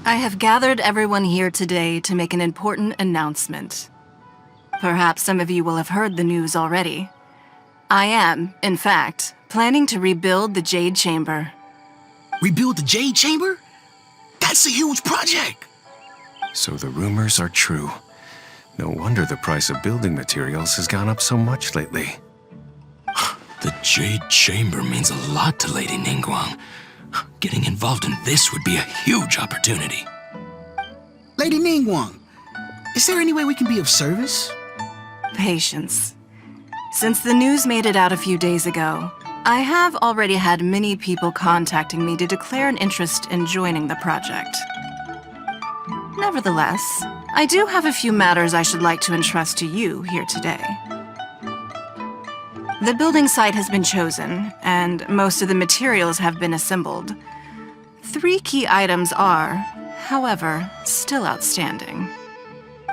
I have gathered everyone here today to make an important announcement. Perhaps some of you will have heard the news already. I am, in fact, planning to rebuild the Jade Chamber. Rebuild the Jade Chamber? That's a huge project! So the rumors are true. No wonder the price of building materials has gone up so much lately. The Jade Chamber means a lot to Lady Ningguang. Getting involved in this would be a huge opportunity. Lady Ningguang, is there any way we can be of service? Patience. Since the news made it out a few days ago, I have already had many people contacting me to declare an interest in joining the project. Nevertheless, I do have a few matters I should like to entrust to you here today. The building site has been chosen, and most of the materials have been assembled. 3 key items are, however, still outstanding.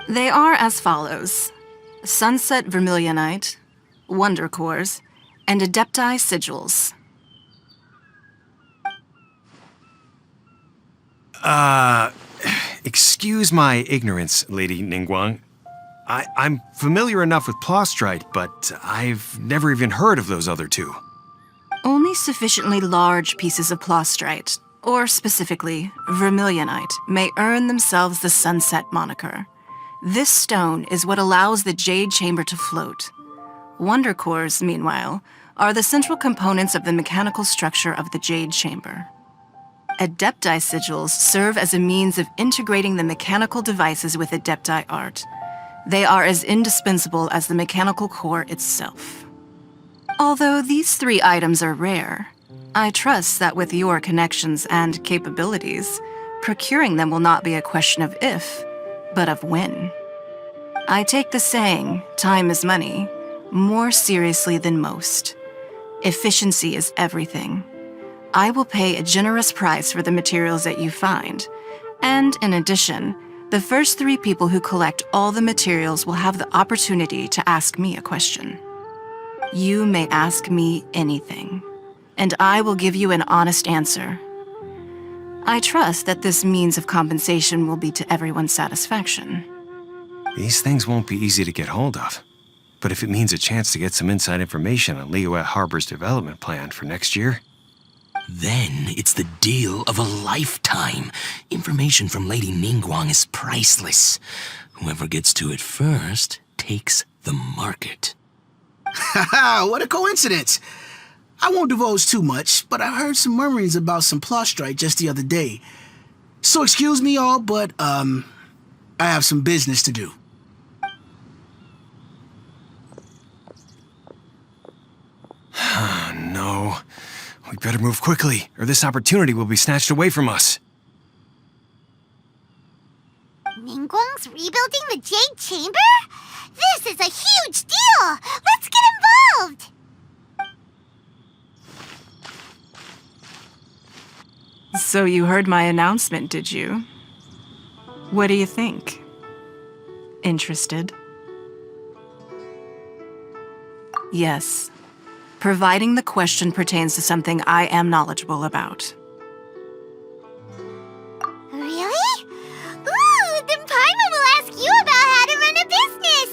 They are as follows: Sunset Vermilionite, Wonder Cores, and Adepti Sigils. Excuse my ignorance, Lady Ningguang. I'm familiar enough with Plostrite, but I've never even heard of those other 2. Only sufficiently large pieces of Plostrite, or specifically Vermilionite, may earn themselves the Sunset moniker. This stone is what allows the Jade Chamber to float. Wonder Cores, meanwhile, are the central components of the mechanical structure of the Jade Chamber. Adepti Sigils serve as a means of integrating the mechanical devices with Adepti art. They are as indispensable as the mechanical core itself. Although these 3 items are rare, I trust that with your connections and capabilities, procuring them will not be a question of if, but of when. I take the saying, time is money, more seriously than most. Efficiency is everything. I will pay a generous price for the materials that you find, and in addition, the first 3 people who collect all the materials will have the opportunity to ask me a question. You may ask me anything, and I will give you an honest answer. I trust that this means of compensation will be to everyone's satisfaction. These things won't be easy to get hold of. But if it means a chance to get some inside information on Liyue Harbor's development plan for next year... Then it's the deal of a lifetime. Information from Lady Ningguang is priceless. Whoever gets to it first takes the market. Haha, what a coincidence! I won't divulge too much, but I heard some murmurings about some Plostrite just the other day. So excuse me all, but, I have some business to do. No. We better move quickly, or this opportunity will be snatched away from us. Ningguang's rebuilding the Jade Chamber? This is a huge deal! Let's get involved! So you heard my announcement, did you? What do you think? Interested? Yes. Providing the question pertains to something I am knowledgeable about. Really? Ooh, then Paimon will ask you about how to run a business!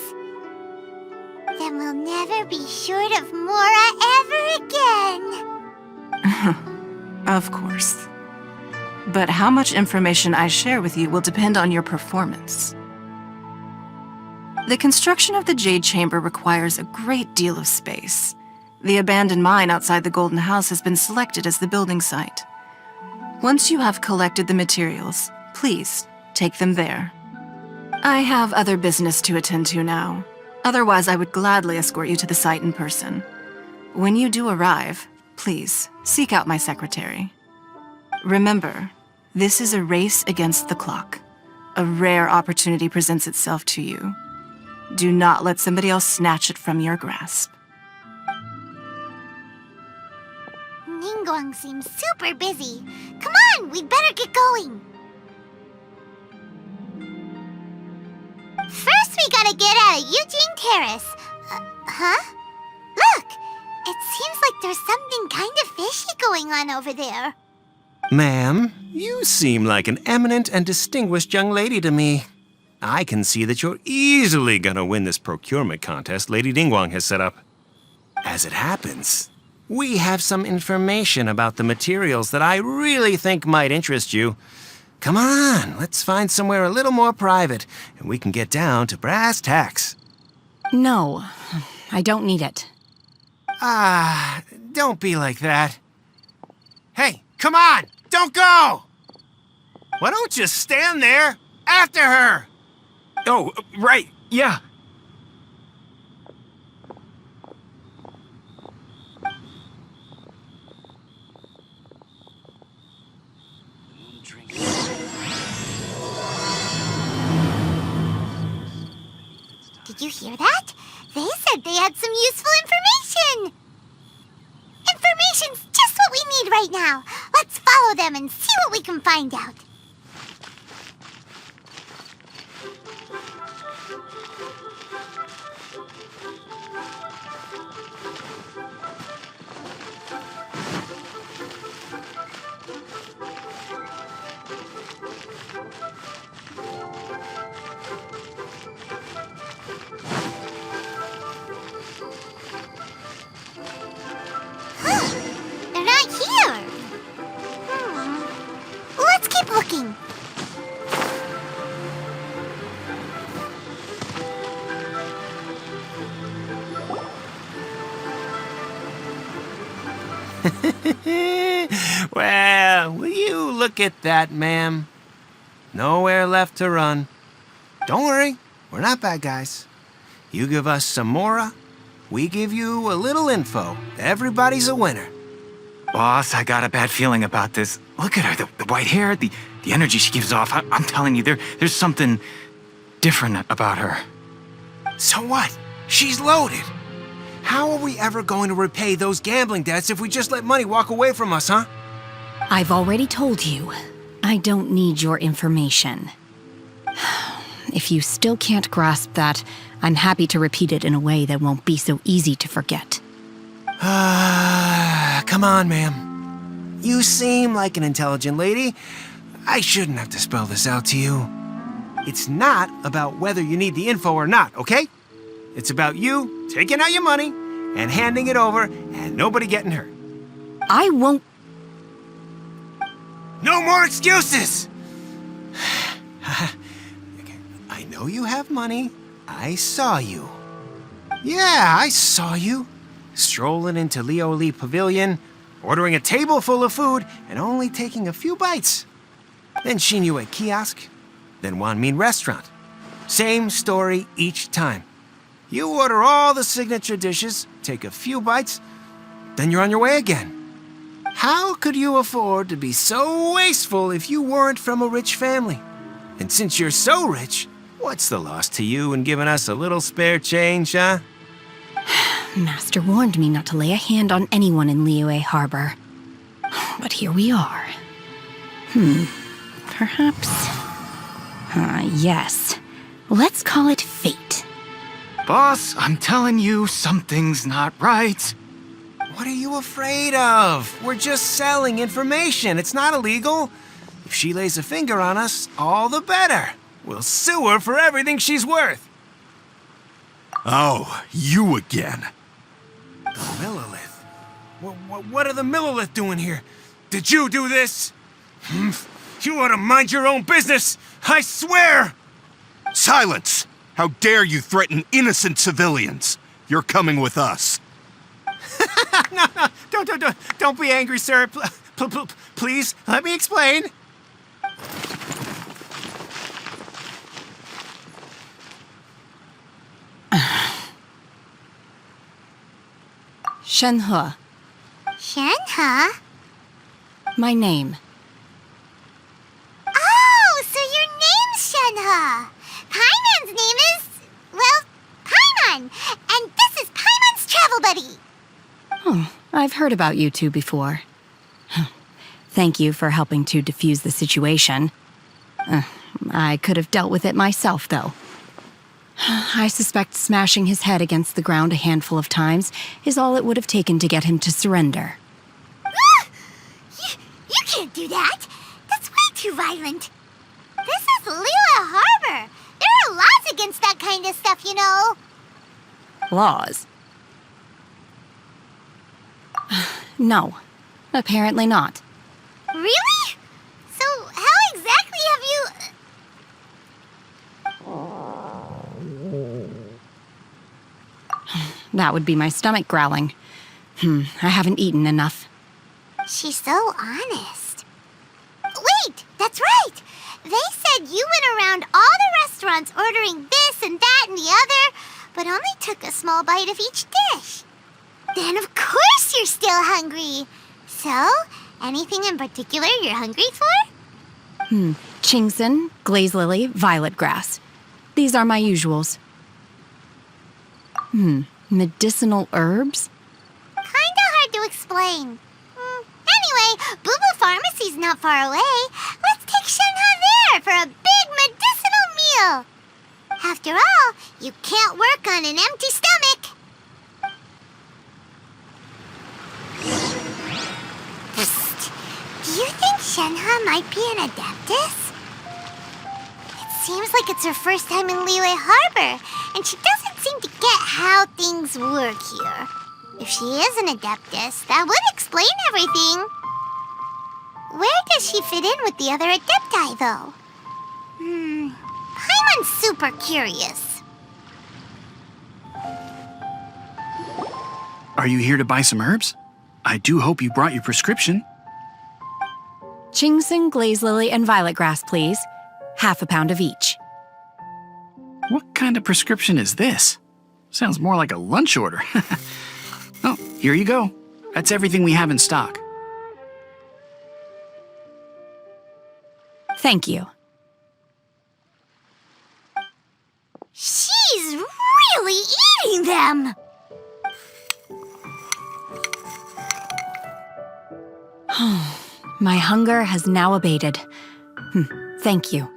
Then we'll never be short of Mora ever again. Of course. But how much information I share with you will depend on your performance. The construction of the Jade Chamber requires a great deal of space. The abandoned mine outside the Golden House has been selected as the building site. Once you have collected the materials, please take them there. I have other business to attend to now. Otherwise, I would gladly escort you to the site in person. When you do arrive, please seek out my secretary. Remember, this is a race against the clock. A rare opportunity presents itself to you. Do not let somebody else snatch it from your grasp. Ningguang seems super busy. Come on, we'd better get going. First, we gotta get out of Eugene Terrace. Huh? Look! It seems like there's something kind of fishy going on over there. Ma'am, You seem like an eminent and distinguished young lady to me. I can see that you're easily gonna win this procurement contest Lady Ningguang has set up. As it happens, we have some information about the materials that I really think might interest you. Come on, let's find somewhere a little more private, and we can get down to brass tacks. No, I don't need it. Don't be like that. Hey, come on, don't go! Why don't you stand there after her? Oh, right, yeah. Did you hear that? They said they had some useful information. Information's just what we need right now. Let's follow them and see what we can find out. They're not here. Let's keep looking. Well, will you look at that, ma'am? Nowhere left to run. Don't worry, we're not bad guys. You give us some mora, we give you a little info. Everybody's a winner. Boss, I got a bad feeling about this. Look at her, the white hair, the energy she gives off. I'm telling you, there's something different about her. So what? She's loaded. How are we ever going to repay those gambling debts if we just let money walk away from us, huh? I've already told you, I don't need your information. If you still can't grasp that, I'm happy to repeat it in a way that won't be so easy to forget. Come on, ma'am. You seem like an intelligent lady. I shouldn't have to spell this out to you. It's not about whether you need the info or not, okay? It's about you taking out your money and handing it over and nobody getting hurt. I won't. No more excuses! I know you have money. I saw you. Yeah, I saw you. Strolling into Leo Lee Pavilion, ordering a table full of food, and only taking a few bites. Then Shenhe Kiosk, then Wanmin Restaurant. Same story each time. You order all the signature dishes, take a few bites, then you're on your way again. How could you afford to be so wasteful if you weren't from a rich family? And since you're so rich, what's the loss to you in giving us a little spare change, huh? Master warned me not to lay a hand on anyone in Liyue Harbor. But here we are. Perhaps... yes. Let's call it fate. Boss, I'm telling you, something's not right. What are you afraid of? We're just selling information. It's not illegal. If she lays a finger on us, all the better. We'll sue her for everything she's worth. Oh, you again. The Millilith? What are the Millilith doing here? Did you do this? You ought to mind your own business, I swear! Silence! How dare you threaten innocent civilians? You're coming with us. No, don't be angry, sir. Please, let me explain. Shenhe, Shenhe? my name. Oh, so your name's Shenhe. Paimon's name is, well, Paimon. And this is Paimon's travel buddy. Oh, I've heard about you two before. Thank you for helping to defuse the situation. I could have dealt with it myself, though. I suspect smashing his head against the ground a handful of times is all it would have taken to get him to surrender. You can't do that. That's too violent. This is Liyue Harbor. There are laws against that kind of stuff, you know. Laws? No, apparently not. Really? So how exactly have you... That would be my stomach growling. I haven't eaten enough. She's so honest. Wait, that's right. They said you went around all the restaurants ordering this and that and the other, but only took a small bite of each dish. Then of course you're still hungry. So, anything in particular you're hungry for? Chingson, glaze lily, violet grass. These are my usuals. Medicinal herbs? Kinda hard to explain. Anyway, Boo Boo Pharmacy's not far away. Let's take Shenhe there for a big medicinal meal. After all, you can't work on an empty stomach. Psst. Do you think Shenhe might be an adeptus? It seems like it's her first time in Liyue Harbor, and she doesn't seem to get how things work here. If she is an adeptus, that would explain everything. Where does she fit in with the other adepti, though? Paimon's super curious. Are you here to buy some herbs? I do hope you brought your prescription. Chingson, glaze lily, and violet grass, please. Half a pound of each. What kind of prescription is this? Sounds more like a lunch order. Oh, here you go. That's everything we have in stock. Thank you. She's really eating them! My hunger has now abated. Thank you.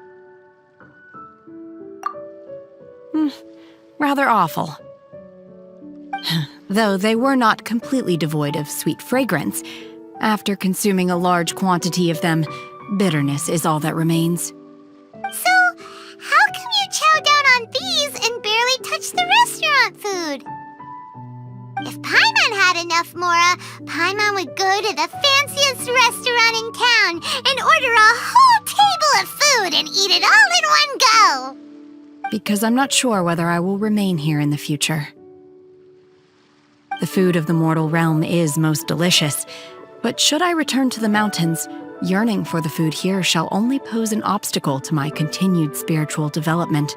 Rather awful. Though they were not completely devoid of sweet fragrance, after consuming a large quantity of them, bitterness is all that remains. So, how come you chow down on these and barely touch the restaurant food? If Paimon had enough Mora, Paimon would go to the fanciest restaurant in town and order a whole table of food and eat it all in one go. Because I'm not sure whether I will remain here in the future. The food of the mortal realm is most delicious, but should I return to the mountains, yearning for the food here shall only pose an obstacle to my continued spiritual development.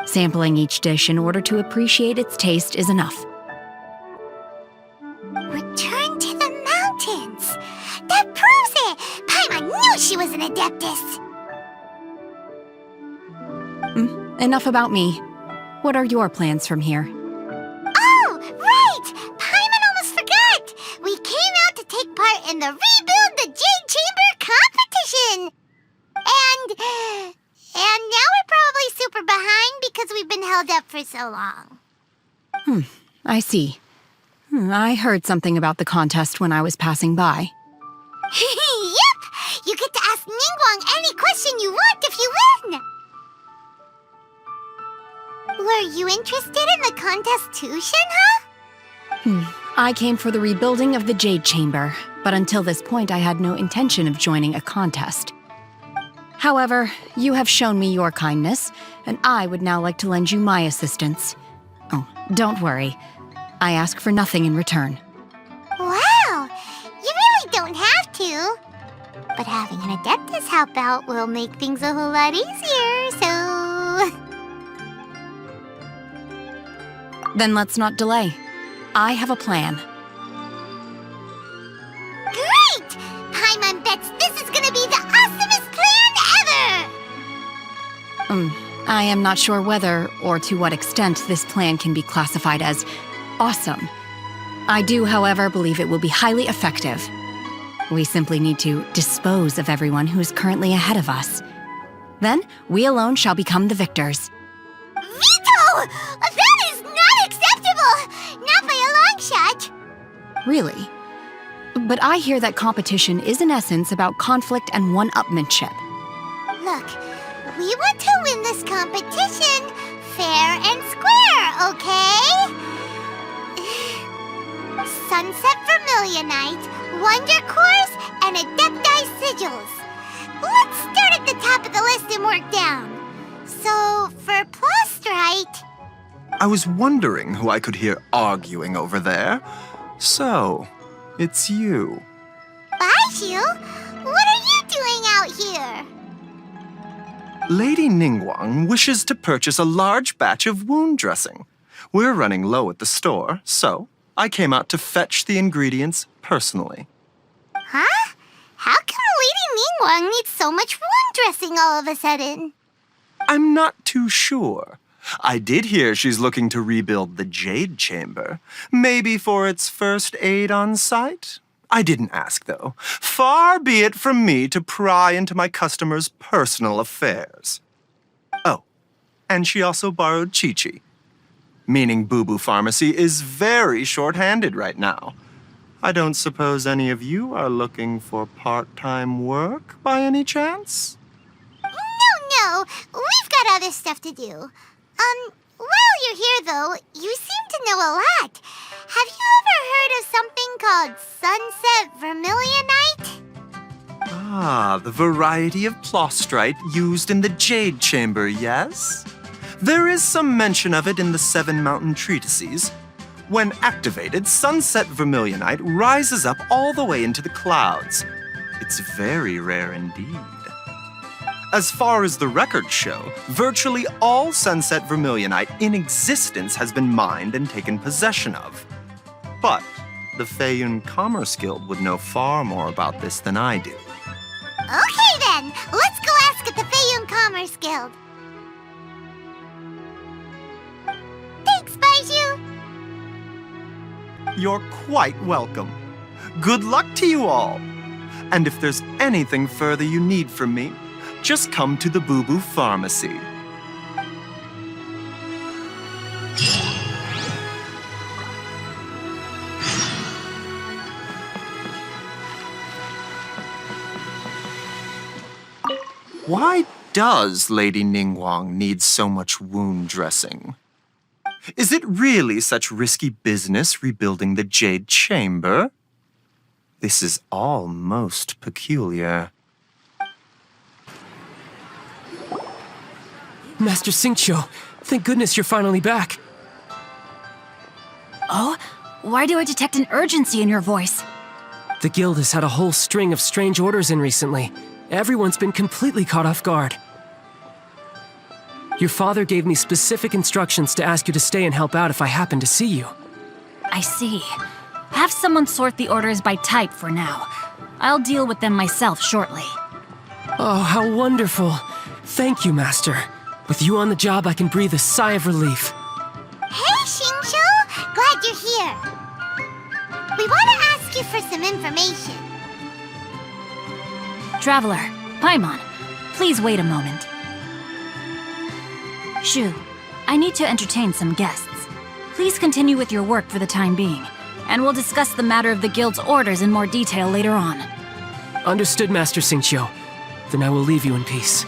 Sampling each dish in order to appreciate its taste is enough. Return to the mountains! That proves it! Paimon knew she was an adeptus! Enough about me. What are your plans from here? Oh, right! Paimon almost forgot! We came out to take part in the Rebuild the Jade Chamber competition! And now we're probably super behind because we've been held up for so long. I see. I heard something about the contest when I was passing by. Yep! You get to ask Ningguang any question you want if you win! Were you interested in the contest too, Shenhe? I came for the rebuilding of the Jade Chamber, but until this point I had no intention of joining a contest. However, you have shown me your kindness, and I would now like to lend you my assistance. Oh, don't worry. I ask for nothing in return. Wow! You really don't have to. But having an adeptus help out will make things a whole lot easier, so... Then let's not delay. I have a plan. Great! Paimon bets this is gonna be the awesomest plan ever! I am not sure whether or to what extent this plan can be classified as awesome. I do, however, believe it will be highly effective. We simply need to dispose of everyone who is currently ahead of us. Then, we alone shall become the victors. Veto! That is not acceptable! Not by a long shot! Really? But I hear that competition is in essence about conflict and one-upmanship. Look, we want to win this competition fair and square, okay? Sunset Vermilionite, Wonder Cores, and Adepti Sigils. Let's start at the top of the list and work down. So, for Plastrite... I was wondering who I could hear arguing over there. So, it's you. Baiju? What are you doing out here? Lady Ningguang wishes to purchase a large batch of wound dressing. We're running low at the store, so I came out to fetch the ingredients personally. Huh? How come Lady Ningguang needs so much wound dressing all of a sudden? I'm not too sure. I did hear she's looking to rebuild the Jade Chamber. Maybe for its first aid on site? I didn't ask, though. Far be it from me to pry into my customers' personal affairs. Oh, and she also borrowed Chi-Chi. Meaning Boo Boo Pharmacy is very short-handed right now. I don't suppose any of you are looking for part-time work by any chance? No, we've got other stuff to do. While you're here, though, you seem to know a lot. Have you ever heard of something called Sunset Vermilionite? Ah, the variety of Plastrite used in the Jade Chamber, yes? There is some mention of it in the 7 Mountain Treatises. When activated, Sunset Vermilionite rises up all the way into the clouds. It's very rare indeed. As far as the records show, virtually all Sunset Vermilionite in existence has been mined and taken possession of. But the Feiyun Commerce Guild would know far more about this than I do. Okay then, let's go ask at the Feiyun Commerce Guild. Thanks, Baiju. You're quite welcome. Good luck to you all. And if there's anything further you need from me, just come to the Boo Boo Pharmacy. Why does Lady Ningguang need so much wound dressing? Is it really such risky business rebuilding the Jade Chamber? This is all most peculiar. Master Xingqiu, thank goodness you're finally back. Oh? Why do I detect an urgency in your voice? The guild has had a whole string of strange orders in recently. Everyone's been completely caught off guard. Your father gave me specific instructions to ask you to stay and help out if I happen to see you. I see. Have someone sort the orders by type for now. I'll deal with them myself shortly. Oh, how wonderful. Thank you, Master. With you on the job, I can breathe a sigh of relief. Hey, Xingqiu! Glad you're here. We want to ask you for some information. Traveler, Paimon, please wait a moment. Shu, I need to entertain some guests. Please continue with your work for the time being, and we'll discuss the matter of the guild's orders in more detail later on. Understood, Master Xingqiu. Then I will leave you in peace.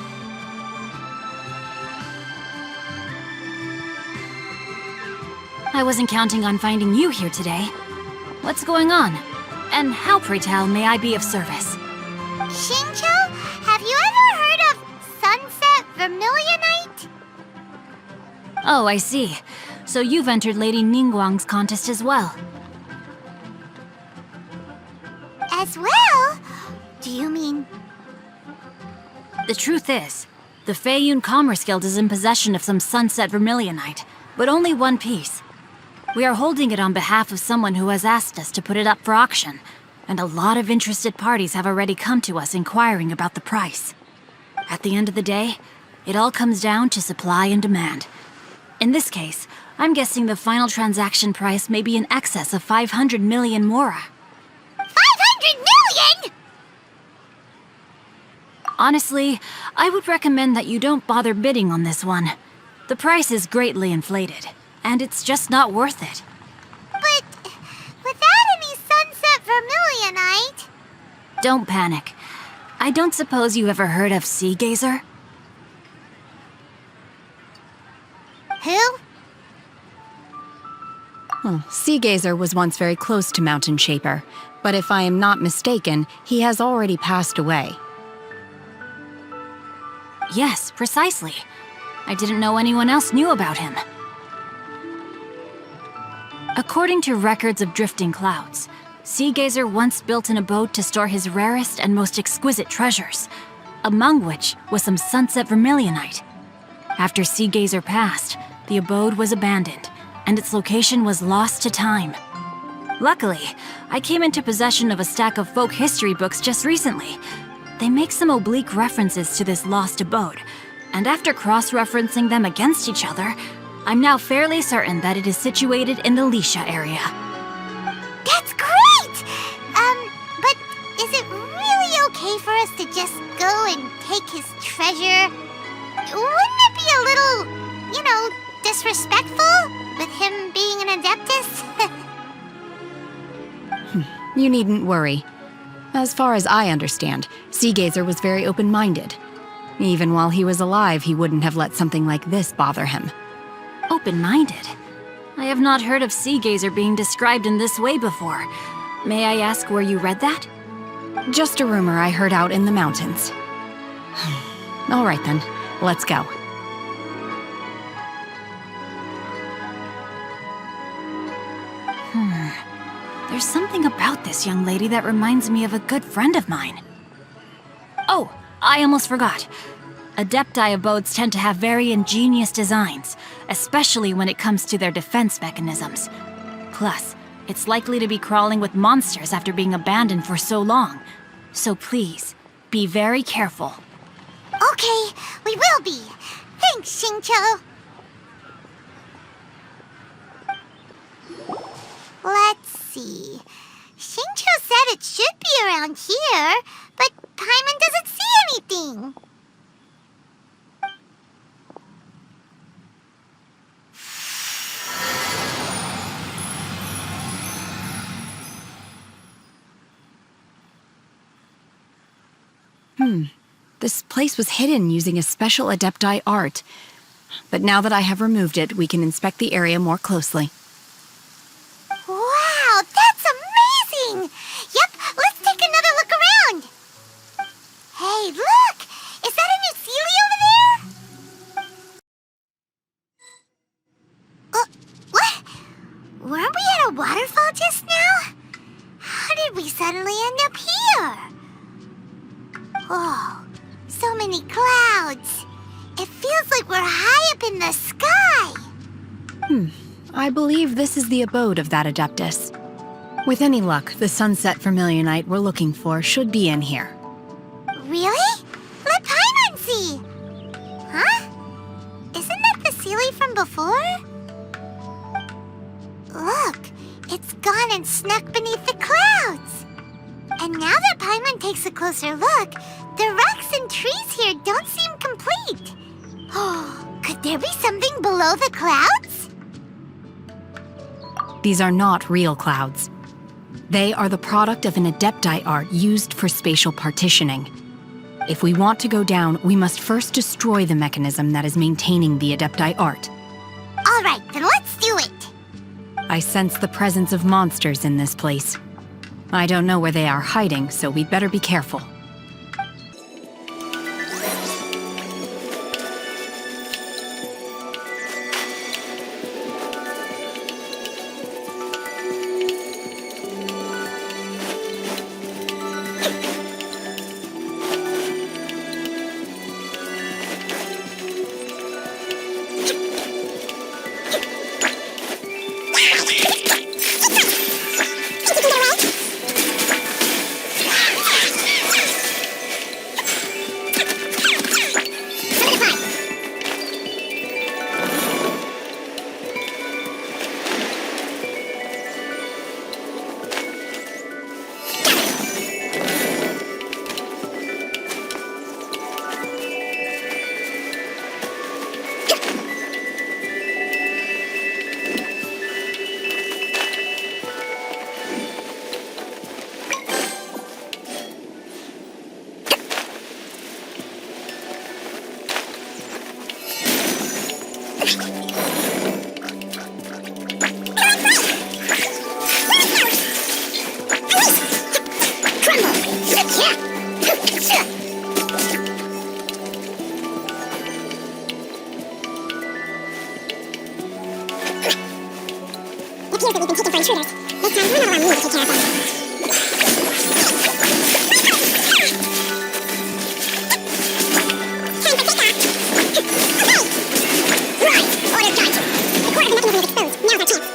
I wasn't counting on finding you here today. What's going on? And how, pray tell, may I be of service? Xingqiu, have you ever heard of Sunset Vermilionite? Oh, I see. So you've entered Lady Ningguang's contest as well. As well? Do you mean... The truth is, the Feiyun Commerce Guild is in possession of some Sunset Vermilionite, but only one piece. We are holding it on behalf of someone who has asked us to put it up for auction, and a lot of interested parties have already come to us inquiring about the price. At the end of the day, it all comes down to supply and demand. In this case, I'm guessing the final transaction price may be in excess of 500 million mora. 500 million?! Honestly, I would recommend that you don't bother bidding on this one. The price is greatly inflated, and it's just not worth it. But without any Sunset Vermilionite... Don't panic. I don't suppose you ever heard of Sea Gazer? Who? Sea Gazer was once very close to Mountain Shaper, but if I am not mistaken, he has already passed away. Yes, precisely. I didn't know anyone else knew about him. According to records of drifting clouds, Sea Gazer once built an abode to store his rarest and most exquisite treasures, among which was some sunset vermilionite. After Sea Gazer passed, the abode was abandoned, and its location was lost to time. Luckily, I came into possession of a stack of folk history books just recently. They make some oblique references to this lost abode, and after cross-referencing them against each other, I'm now fairly certain that it is situated in the Lisha area. That's great! But is it really okay for us to just go and take his treasure? Wouldn't it be a little, disrespectful with him being an Adeptus? You needn't worry. As far as I understand, Sea Gazer was very open-minded. Even while he was alive, he wouldn't have let something like this bother him. Open-minded? I have not heard of Sea Gazer being described in this way before. May I ask where you read that? Just a rumor I heard out in the mountains. All right then, let's go. There's something about this young lady that reminds me of a good friend of mine. Oh, I almost forgot. Adepti abodes tend to have very ingenious designs, especially when it comes to their defense mechanisms. Plus, it's likely to be crawling with monsters after being abandoned for so long. So please, be very careful. Okay, we will be. Thanks, Xingqiu. Let's see. Xingqiu said it should be around here, but Paimon doesn't see anything. This place was hidden using a special Adepti art. But now that I have removed it, we can inspect the area more closely. Wow, that's amazing! Yep, let's take another look around. Hey, look! Is that a new Sealy over there? What? Weren't we at a waterfall just now? How did we suddenly end up here? Oh, so many clouds. It feels like we're high up in the sky. I believe this is the abode of that Adeptus. With any luck, the sunset vermilionite we're looking for should be in here. Really? Let Paimon see. Huh? Isn't that the Sealy from before? Look, it's gone and snuck beneath the clouds. And now that Paimon takes a closer look, the rocks and trees here don't seem complete. Oh, could there be something below the clouds? These are not real clouds. They are the product of an Adepti art used for spatial partitioning. If we want to go down, we must first destroy the mechanism that is maintaining the Adepti art. All right, then let's do it. I sense the presence of monsters in this place. I don't know where they are hiding, so we'd better be careful. intruders. This time, we're not allowing me to take care of them. Time for pickup! Okay! Right! Order charge! The core of the mechanism is exposed. Now's our chance.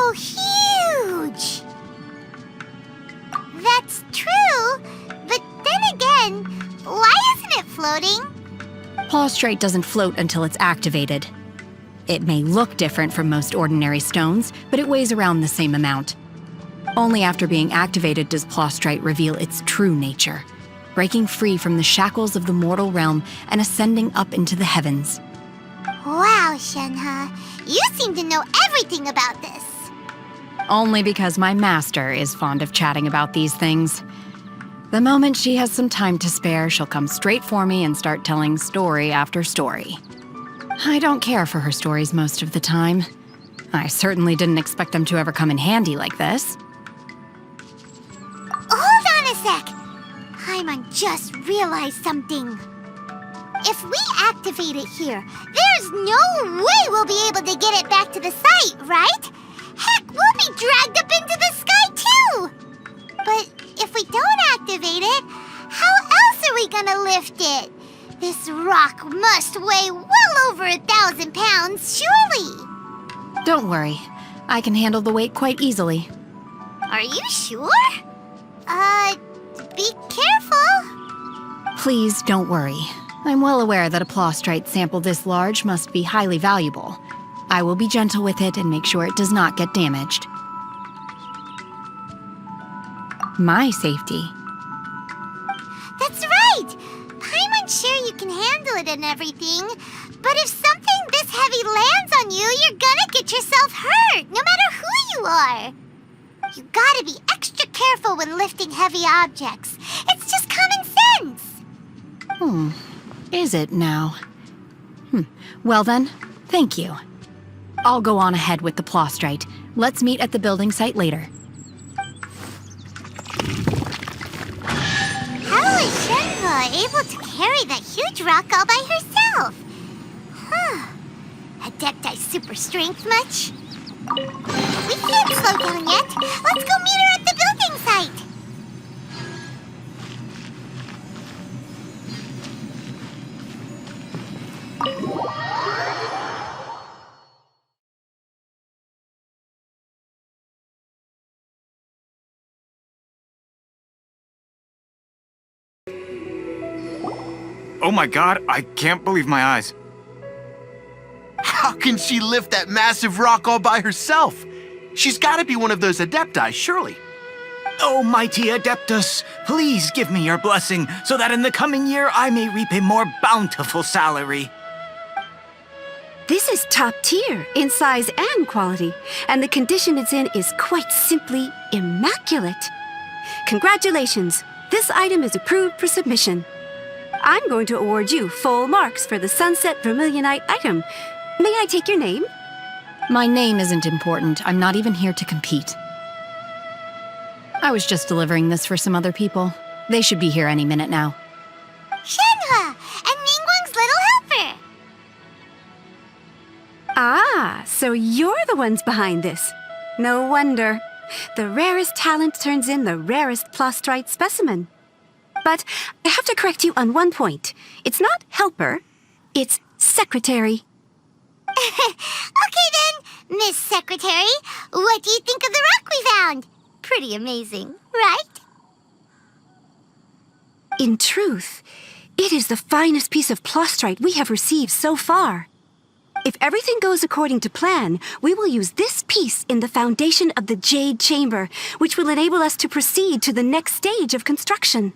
so huge! That's true, but then again, why isn't it floating? Plaustrite doesn't float until it's activated. It may look different from most ordinary stones, but it weighs around the same amount. Only after being activated does Plaustrite reveal its true nature, breaking free from the shackles of the mortal realm and ascending up into the heavens. Wow, Shenhe, you seem to know everything about this. Only because my master is fond of chatting about these things. The moment she has some time to spare, she'll come straight for me and start telling story after story. I don't care for her stories most of the time. I certainly didn't expect them to ever come in handy like this. Hold on a sec. Paimon just realized something. If we activate it here, there's no way we'll be able to get it back to the site, right? Heck, we'll be dragged up into the sky too! But if we don't activate it, how else are we gonna lift it? This rock must weigh well over 1,000 pounds, surely! Don't worry. I can handle the weight quite easily. Are you sure? Be careful. Please don't worry. I'm well aware that a Plaustrite sample this large must be highly valuable. I will be gentle with it and make sure it does not get damaged. My safety. That's right! Paimon's sure you can handle it and everything, but if something this heavy lands on you, you're gonna get yourself hurt, no matter who you are. You gotta be extra careful when lifting heavy objects. It's just common sense. Is it now? Well then, thank you. I'll go on ahead with the Plaustrite. Let's meet at the building site later. How is Shenhe able to carry that huge rock all by herself? Adepti super strength much? We can't slow down yet. Let's go meet her at the building site. Oh my god, I can't believe my eyes. How can she lift that massive rock all by herself? She's got to be one of those Adepti, surely. Oh, mighty Adeptus, please give me your blessing so that in the coming year I may reap a more bountiful salary. This is top tier in size and quality, and the condition it's in is quite simply immaculate. Congratulations, this item is approved for submission. I'm going to award you full marks for the Sunset Vermilionite item. May I take your name? My name isn't important. I'm not even here to compete. I was just delivering this for some other people. They should be here any minute now. Shenhe, and Ningguang's little helper. Ah, so you're the ones behind this. No wonder. The rarest talent turns in the rarest Plaustrite specimen. But I have to correct you on one point. It's not helper, it's secretary. Okay then, Miss Secretary, what do you think of the rock we found? Pretty amazing, right? In truth, it is the finest piece of Plaustrite we have received so far. If everything goes according to plan, we will use this piece in the foundation of the Jade Chamber, which will enable us to proceed to the next stage of construction.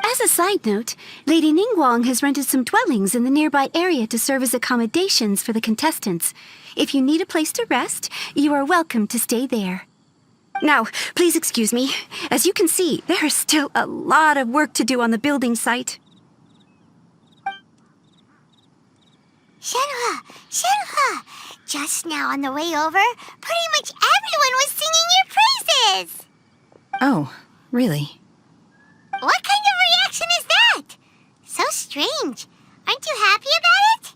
As a side note, Lady Ningguang has rented some dwellings in the nearby area to serve as accommodations for the contestants. If you need a place to rest, you are welcome to stay there. Now, please excuse me. As you can see, there is still a lot of work to do on the building site. Shenhe! Just now on the way over, pretty much everyone was singing your praises! Oh, really? What kind of reaction is that? So strange. Aren't you happy about it?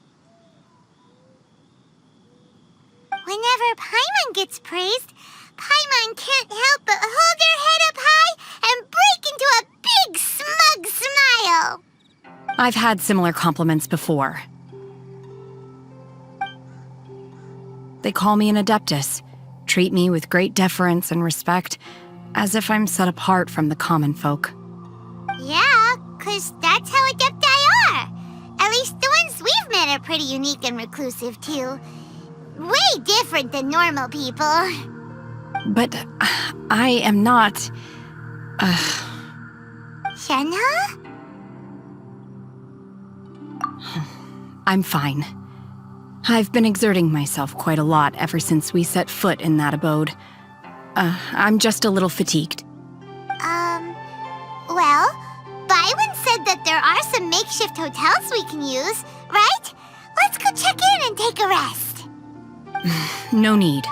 Whenever Paimon gets praised, Paimon can't help but hold her head up high and break into a big smug smile. I've had similar compliments before. They call me an Adeptus, treat me with great deference and respect, as if I'm set apart from the common folk. Yeah, 'cause that's how Adepti are. At least the ones we've met are pretty unique and reclusive, too. Way different than normal people. But I am not... Shenhe? I'm fine. I've been exerting myself quite a lot ever since we set foot in that abode. I'm just a little fatigued. Well, Byron said that there are some makeshift hotels we can use, right? Let's go check in and take a rest. No need.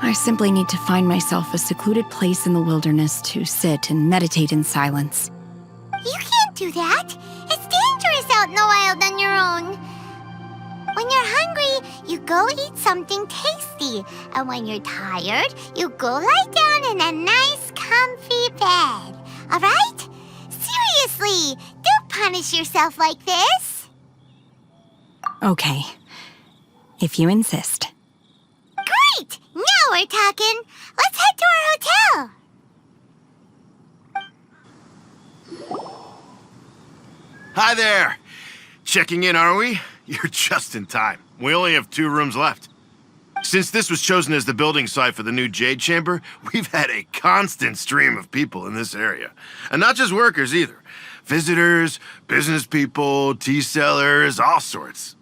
I simply need to find myself a secluded place in the wilderness to sit and meditate in silence. You can't do that. It's dangerous out in the wild on your own. When you're hungry, you go eat something tasty. And when you're tired, you go lie down in a nice, comfy bed. All right? Seriously, don't punish yourself like this. Okay. If you insist. Great! Now we're talking. Let's head to our hotel. Hi there. Checking in, are we? You're just in time. We only have 2 rooms left. Since this was chosen as the building site for the new Jade Chamber, we've had a constant stream of people in this area. And not just workers either. Visitors, business people, tea sellers, all sorts.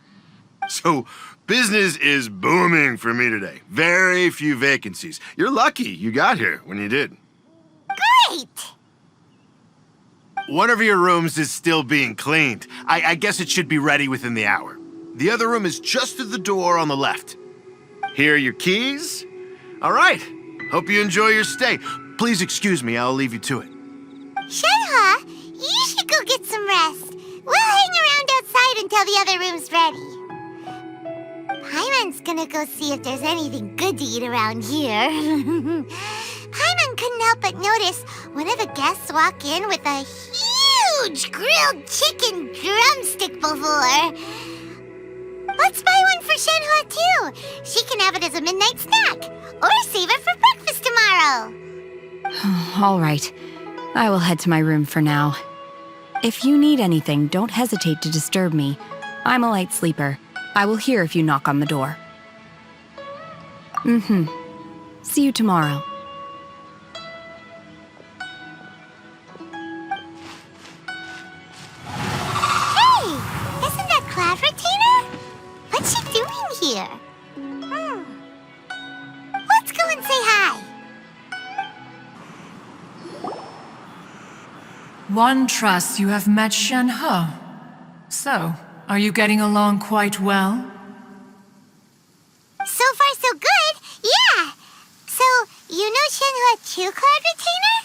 So, business is booming for me today. Very few vacancies. You're lucky you got here when you did. Great! One of your rooms is still being cleaned. I guess it should be ready within the hour. The other room is just through the door on the left. Here are your keys. All right. Hope you enjoy your stay. Please excuse me, I'll leave you to it. Shenhe, you should go get some rest. We'll hang around outside until the other room's ready. Paimon's gonna go see if there's anything good to eat around here. Paimon couldn't help but notice one of the guests walk in with a huge grilled chicken drumstick before. Let's buy one for Shenhe too. She can have it as a midnight snack, or save it for breakfast tomorrow. All right. I will head to my room for now. If you need anything, don't hesitate to disturb me. I'm a light sleeper. I will hear if you knock on the door. See you tomorrow. Hey! Isn't that Cloud Retainer? What's she doing here? Let's go and say hi. One trusts you have met Shenhe. So, are you getting along quite well? So far, so good. Yeah. So, you know Shenhe too, Cloud Retainer?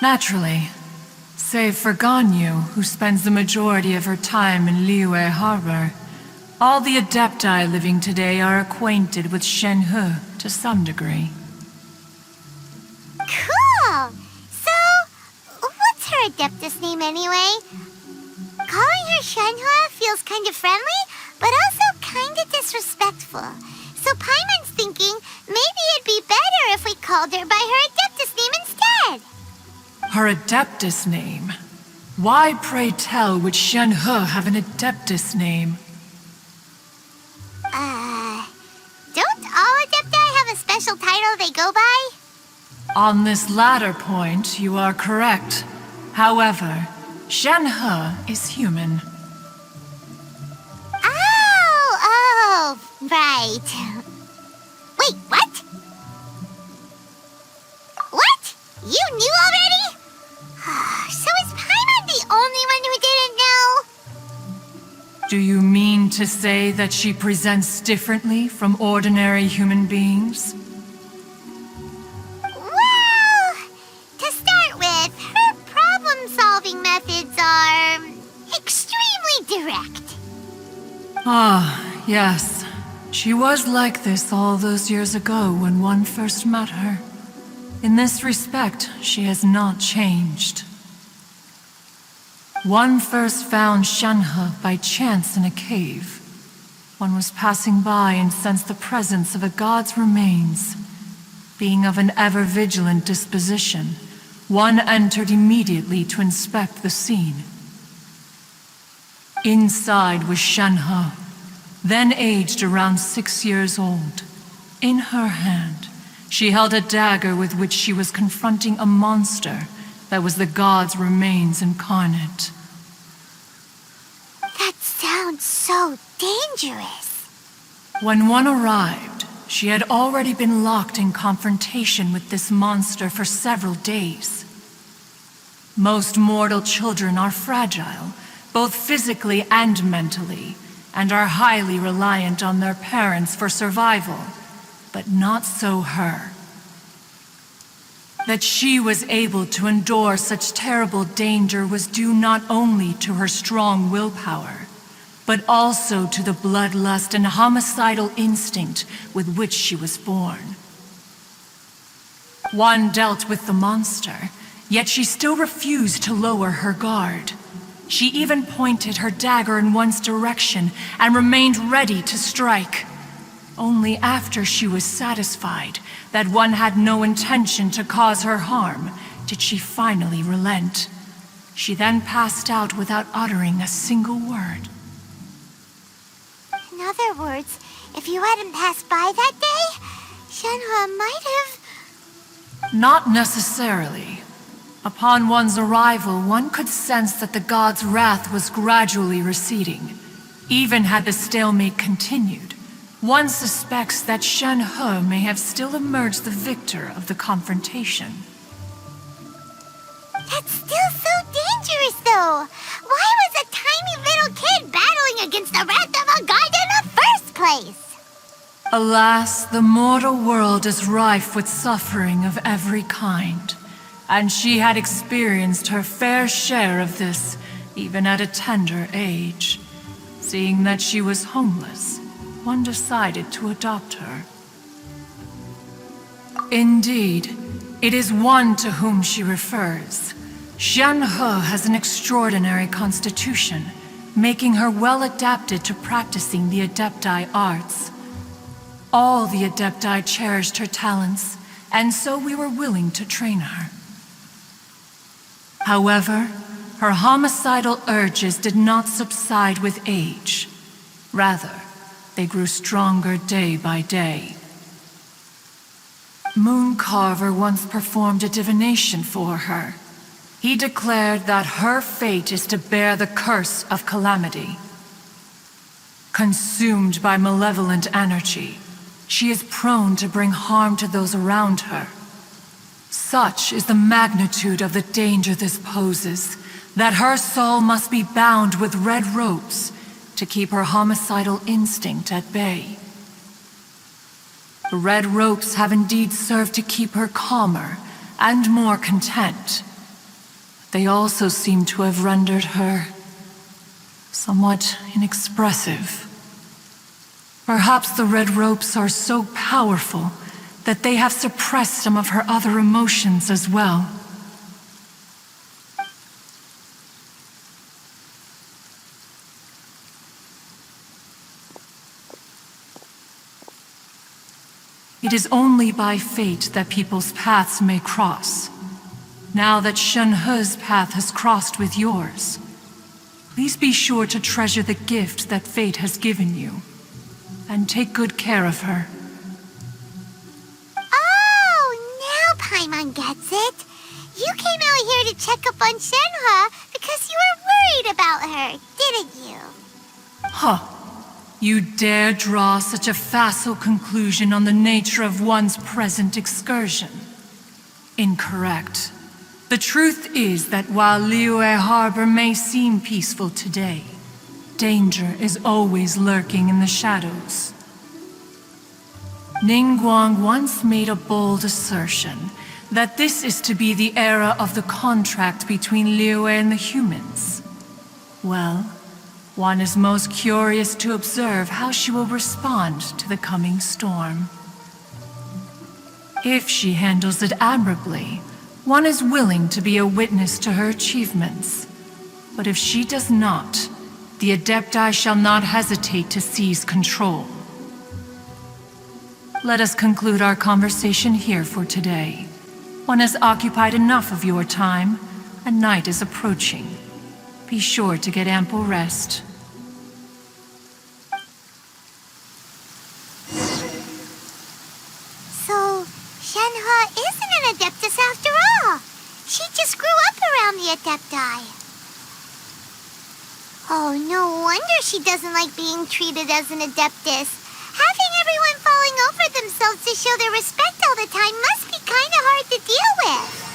Naturally. Save for Ganyu, who spends the majority of her time in Liyue Harbor. All the Adepti living today are acquainted with Shenhe to some degree. Cool. So, what's her Adeptus name anyway? Calling her Shenhe feels kind of friendly, but also kind of disrespectful. So Paimon's thinking maybe it'd be better if we called her by her Adeptus name instead. Her Adeptus name? Why, pray tell, would Shenhe have an Adeptus name? Don't all Adepti have a special title they go by? On this latter point, you are correct. However, Shenhe is human. Oh, right. Wait, what? What? You knew already? So is Paimon the only one who didn't know? Do you mean to say that she presents differently from ordinary human beings? Well, to start with, her problem-solving methods are extremely direct. Ah, yes. She was like this all those years ago when one first met her. In this respect, she has not changed. One first found Shenhe by chance in a cave. One was passing by and sensed the presence of a god's remains. Being of an ever-vigilant disposition, one entered immediately to inspect the scene. Inside was Shenhe, then aged around 6 years old. In her hand, she held a dagger with which she was confronting a monster that was the god's remains incarnate. That sounds so dangerous. When one arrived, she had already been locked in confrontation with this monster for several days. Most mortal children are fragile, both physically and mentally, and are highly reliant on their parents for survival, but not so her. That she was able to endure such terrible danger was due not only to her strong willpower, but also to the bloodlust and homicidal instinct with which she was born. One dealt with the monster, yet she still refused to lower her guard. She even pointed her dagger in one's direction and remained ready to strike. Only after she was satisfied that one had no intention to cause her harm did she finally relent. She then passed out without uttering a single word. In other words, if you hadn't passed by that day, Shenhe might have... Not necessarily. Upon one's arrival, one could sense that the god's wrath was gradually receding. Even had the stalemate continued, one suspects that Shenhe may have still emerged the victor of the confrontation. That's still so dangerous, though. Why was a tiny little kid battling against the wrath of a god in the first place? Alas, the mortal world is rife with suffering of every kind. And she had experienced her fair share of this, even at a tender age. Seeing that she was homeless, one decided to adopt her. Indeed, it is one to whom she refers. Shenhe has an extraordinary constitution, making her well adapted to practicing the Adepti arts. All the Adepti cherished her talents, and so we were willing to train her. However, her homicidal urges did not subside with age. Rather, they grew stronger day by day. Moon Carver once performed a divination for her. He declared that her fate is to bear the curse of calamity. Consumed by malevolent energy, she is prone to bring harm to those around her. Such is the magnitude of the danger this poses, that her soul must be bound with red ropes to keep her homicidal instinct at bay. The red ropes have indeed served to keep her calmer and more content. They also seem to have rendered her somewhat inexpressive. Perhaps the red ropes are so powerful that they have suppressed some of her other emotions as well. It is only by fate that people's paths may cross. Now that Shenhe's path has crossed with yours, please be sure to treasure the gift that fate has given you, and take good care of her. Paimon gets it. You came out here to check up on Shenhe because you were worried about her, didn't you? Huh. You dare draw such a facile conclusion on the nature of one's present excursion? Incorrect. The truth is that while Liyue Harbor may seem peaceful today, danger is always lurking in the shadows. Ningguang once made a bold assertion that this is to be the era of the contract between Liyue and the humans. Well, one is most curious to observe how she will respond to the coming storm. If she handles it admirably, one is willing to be a witness to her achievements. But if she does not, the Adepti shall not hesitate to seize control. Let us conclude our conversation here for today. One has occupied enough of your time, and night is approaching. Be sure to get ample rest. So, Shenhe isn't an Adeptus after all. She just grew up around the Adepti. Oh, no wonder she doesn't like being treated as an Adeptus. Having everyone falling over themselves to show their respect all the time must be kind of hard to deal with.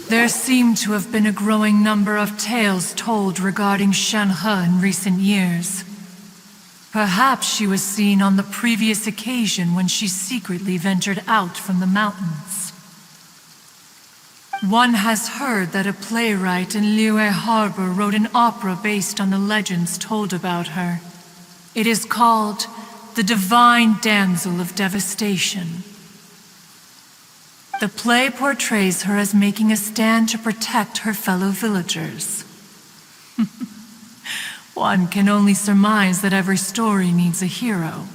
There seem to have been a growing number of tales told regarding Shenhe in recent years. Perhaps she was seen on the previous occasion when she secretly ventured out from the mountains. One has heard that a playwright in Liyue Harbor wrote an opera based on the legends told about her. It is called The Divine Damsel of Devastation. The play portrays her as making a stand to protect her fellow villagers. One can only surmise that every story needs a hero.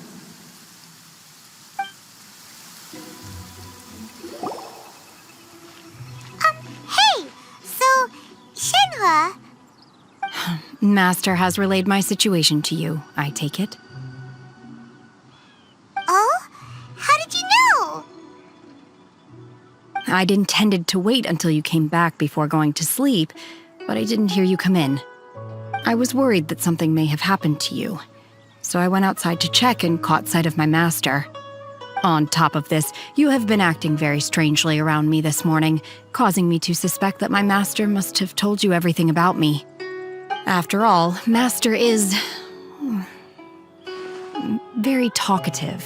Hey! So, Shenhe... Master has relayed my situation to you, I take it. Oh? How did you know? I'd intended to wait until you came back before going to sleep, but I didn't hear you come in. I was worried that something may have happened to you, so I went outside to check and caught sight of my master. On top of this, you have been acting very strangely around me this morning, causing me to suspect that my master must have told you everything about me. After all, Master is... very talkative.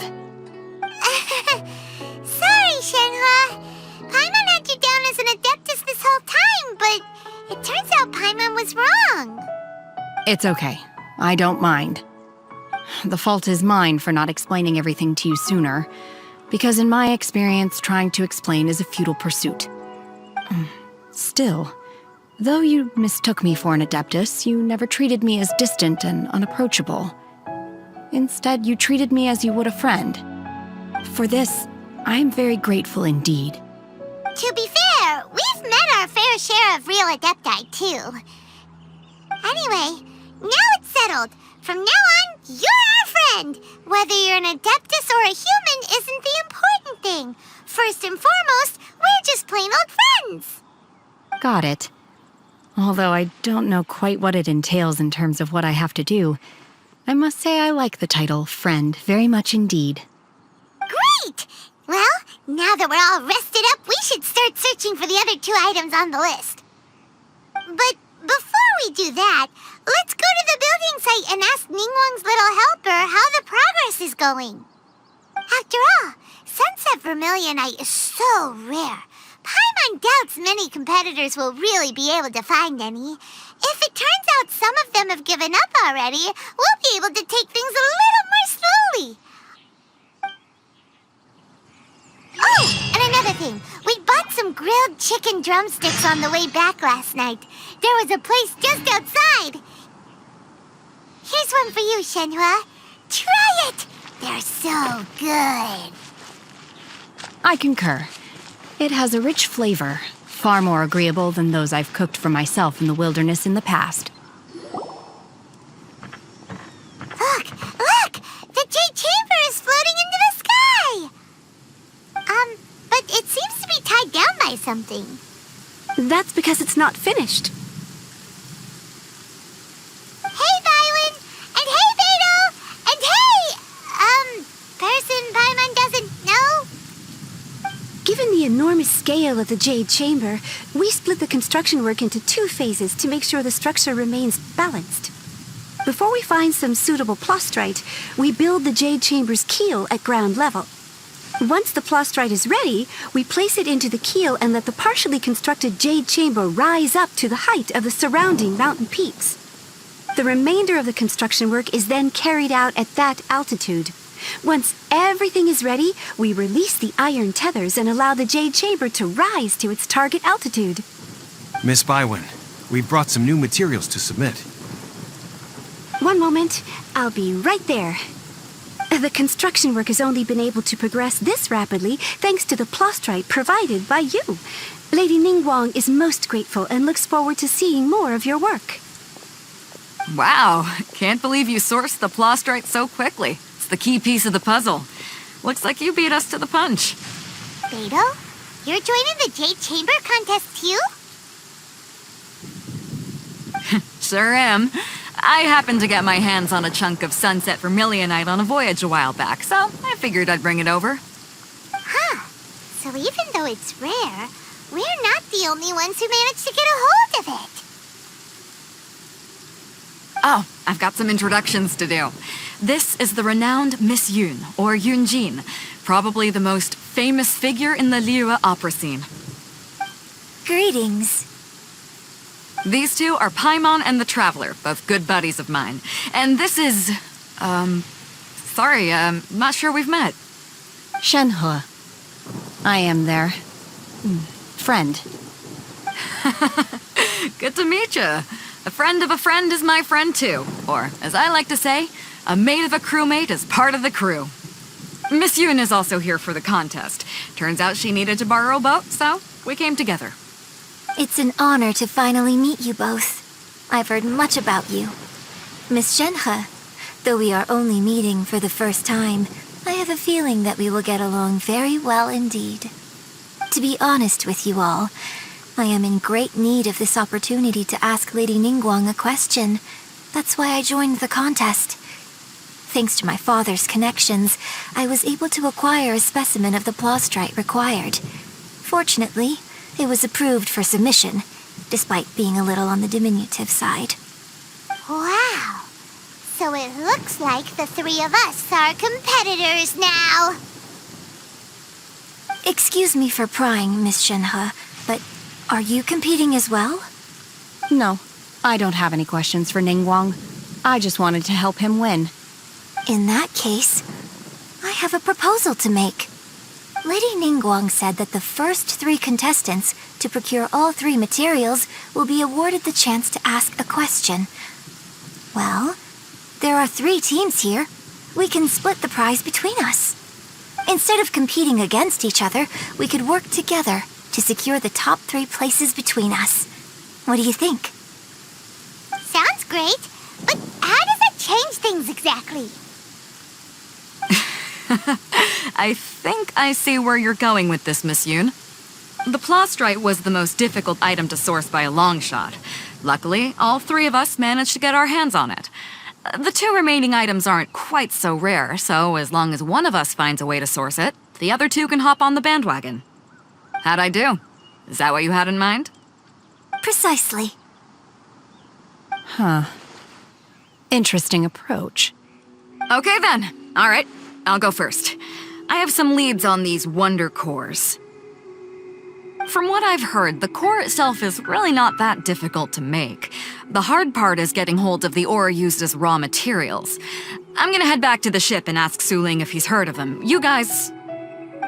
Sorry, Shenhe. Paimon had you down as an Adeptus this whole time, but it turns out Paimon was wrong. It's okay. I don't mind. The fault is mine for not explaining everything to you sooner, because in my experience, trying to explain is a futile pursuit. Still, though you mistook me for an Adeptus, you never treated me as distant and unapproachable. Instead, you treated me as you would a friend. For this, I am very grateful indeed. To be fair, we've met our fair share of real Adepti, too. Anyway, now it's settled. From now on, you're our friend. Whether you're an Adeptus or a human isn't the important thing. First and foremost, we're just plain old friends. Got it. Although I don't know quite what it entails in terms of what I have to do, I must say I like the title friend very much indeed. Great! Well, now that we're all rested up, we should start searching for the other 2 items on the list. But before we do that, let's go to the building site and ask Ningguang's little helper how the progress is going. After all, Sunset Vermilionite is so rare. Paimon doubts many competitors will really be able to find any. If it turns out some of them have given up already, we'll be able to take things a little more slowly. Oh, and another thing. We bought some grilled chicken drumsticks on the way back last night. There was a place just outside. Here's one for you, Shenhe. Try it. They're so good. I concur. It has a rich flavor, far more agreeable than those I've cooked for myself in the wilderness in the past. Look! The Jade Chamber is floating into the sky! But it seems to be tied down by something. That's because it's not finished. Hey, Violen! And hey, Beto! And hey, person Paimon doesn't know? Given the enormous scale of the Jade Chamber, we split the construction work into 2 phases to make sure the structure remains balanced. Before we find some suitable plastrite, we build the Jade Chamber's keel at ground level. Once the plastrite is ready, we place it into the keel and let the partially constructed Jade Chamber rise up to the height of the surrounding mountain peaks. The remainder of the construction work is then carried out at that altitude. Once everything is ready, we release the iron tethers and allow the Jade Chamber to rise to its target altitude. Miss Bywin, We've brought some new materials to submit. One moment. I'll be right there. The construction work has only been able to progress this rapidly thanks to the plostrite provided by you. Lady Ningguang is most grateful and looks forward to seeing more of your work. Wow, can't believe you sourced the plostrite so quickly. It's the key piece of the puzzle. Looks like you beat us to the punch. Beto, you're joining the Jade Chamber contest too? Sure am. I happened to get my hands on a chunk of sunset vermilionite on a voyage a while back, so I figured I'd bring it over. Huh. So even though it's rare, we're not the only ones who managed to get a hold of it. Oh, I've got some introductions to do. This is the renowned Miss Yun, or Yunjin, probably the most famous figure in the Liyue opera scene. Greetings. These two are Paimon and the Traveler, both good buddies of mine. And this is... not sure we've met. Shenhe. I am their... friend. Good to meet you. A friend of a friend is my friend too. Or, as I like to say, a mate of a crewmate is part of the crew. Miss Yun is also here for the contest. Turns out she needed to borrow a boat, so we came together. It's an honor to finally meet you both. I've heard much about you. Miss Shenhe, though we are only meeting for the first time, I have a feeling that we will get along very well indeed. To be honest with you all, I am in great need of this opportunity to ask Lady Ningguang a question. That's why I joined the contest. Thanks to my father's connections, I was able to acquire a specimen of the plostrite required. Fortunately, it was approved for submission, despite being a little on the diminutive side. Wow! So it looks like the three of us are competitors now! Excuse me for prying, Miss Shenhe, but are you competing as well? No, I don't have any questions for Ningguang. I just wanted to help him win. In that case, I have a proposal to make. Lady Ningguang said that the first 3 contestants to procure all 3 materials will be awarded the chance to ask a question. Well, there are 3 teams here. We can split the prize between us. Instead of competing against each other, we could work together to secure the top 3 places between us. What do you think? Sounds great, but how does it change things exactly? I think I see where you're going with this, Miss Yun. The plostrite was the most difficult item to source by a long shot. Luckily, all 3 of us managed to get our hands on it. The 2 remaining items aren't quite so rare, so as long as one of us finds a way to source it, the other 2 can hop on the bandwagon. How'd I do? Is that what you had in mind? Precisely. Huh. Interesting approach. Okay then. All right, I'll go first. I have some leads on these wonder cores. From what I've heard, the core itself is really not that difficult to make. The hard part is getting hold of the ore used as raw materials. I'm gonna head back to the ship and ask Suling if he's heard of them. You guys...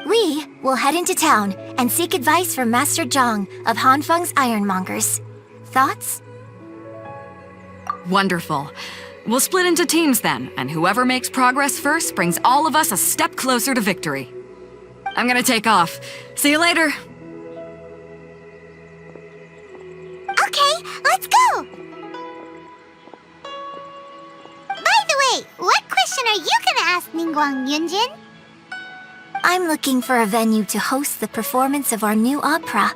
We will head into town and seek advice from Master Zhang of Hanfeng's Ironmongers. Thoughts? Wonderful. We'll split into teams then, and whoever makes progress first brings all of us a step closer to victory. I'm gonna take off. See you later. Okay, let's go! By the way, what question are you gonna ask Ningguang Yunjin? I'm looking for a venue to host the performance of our new opera.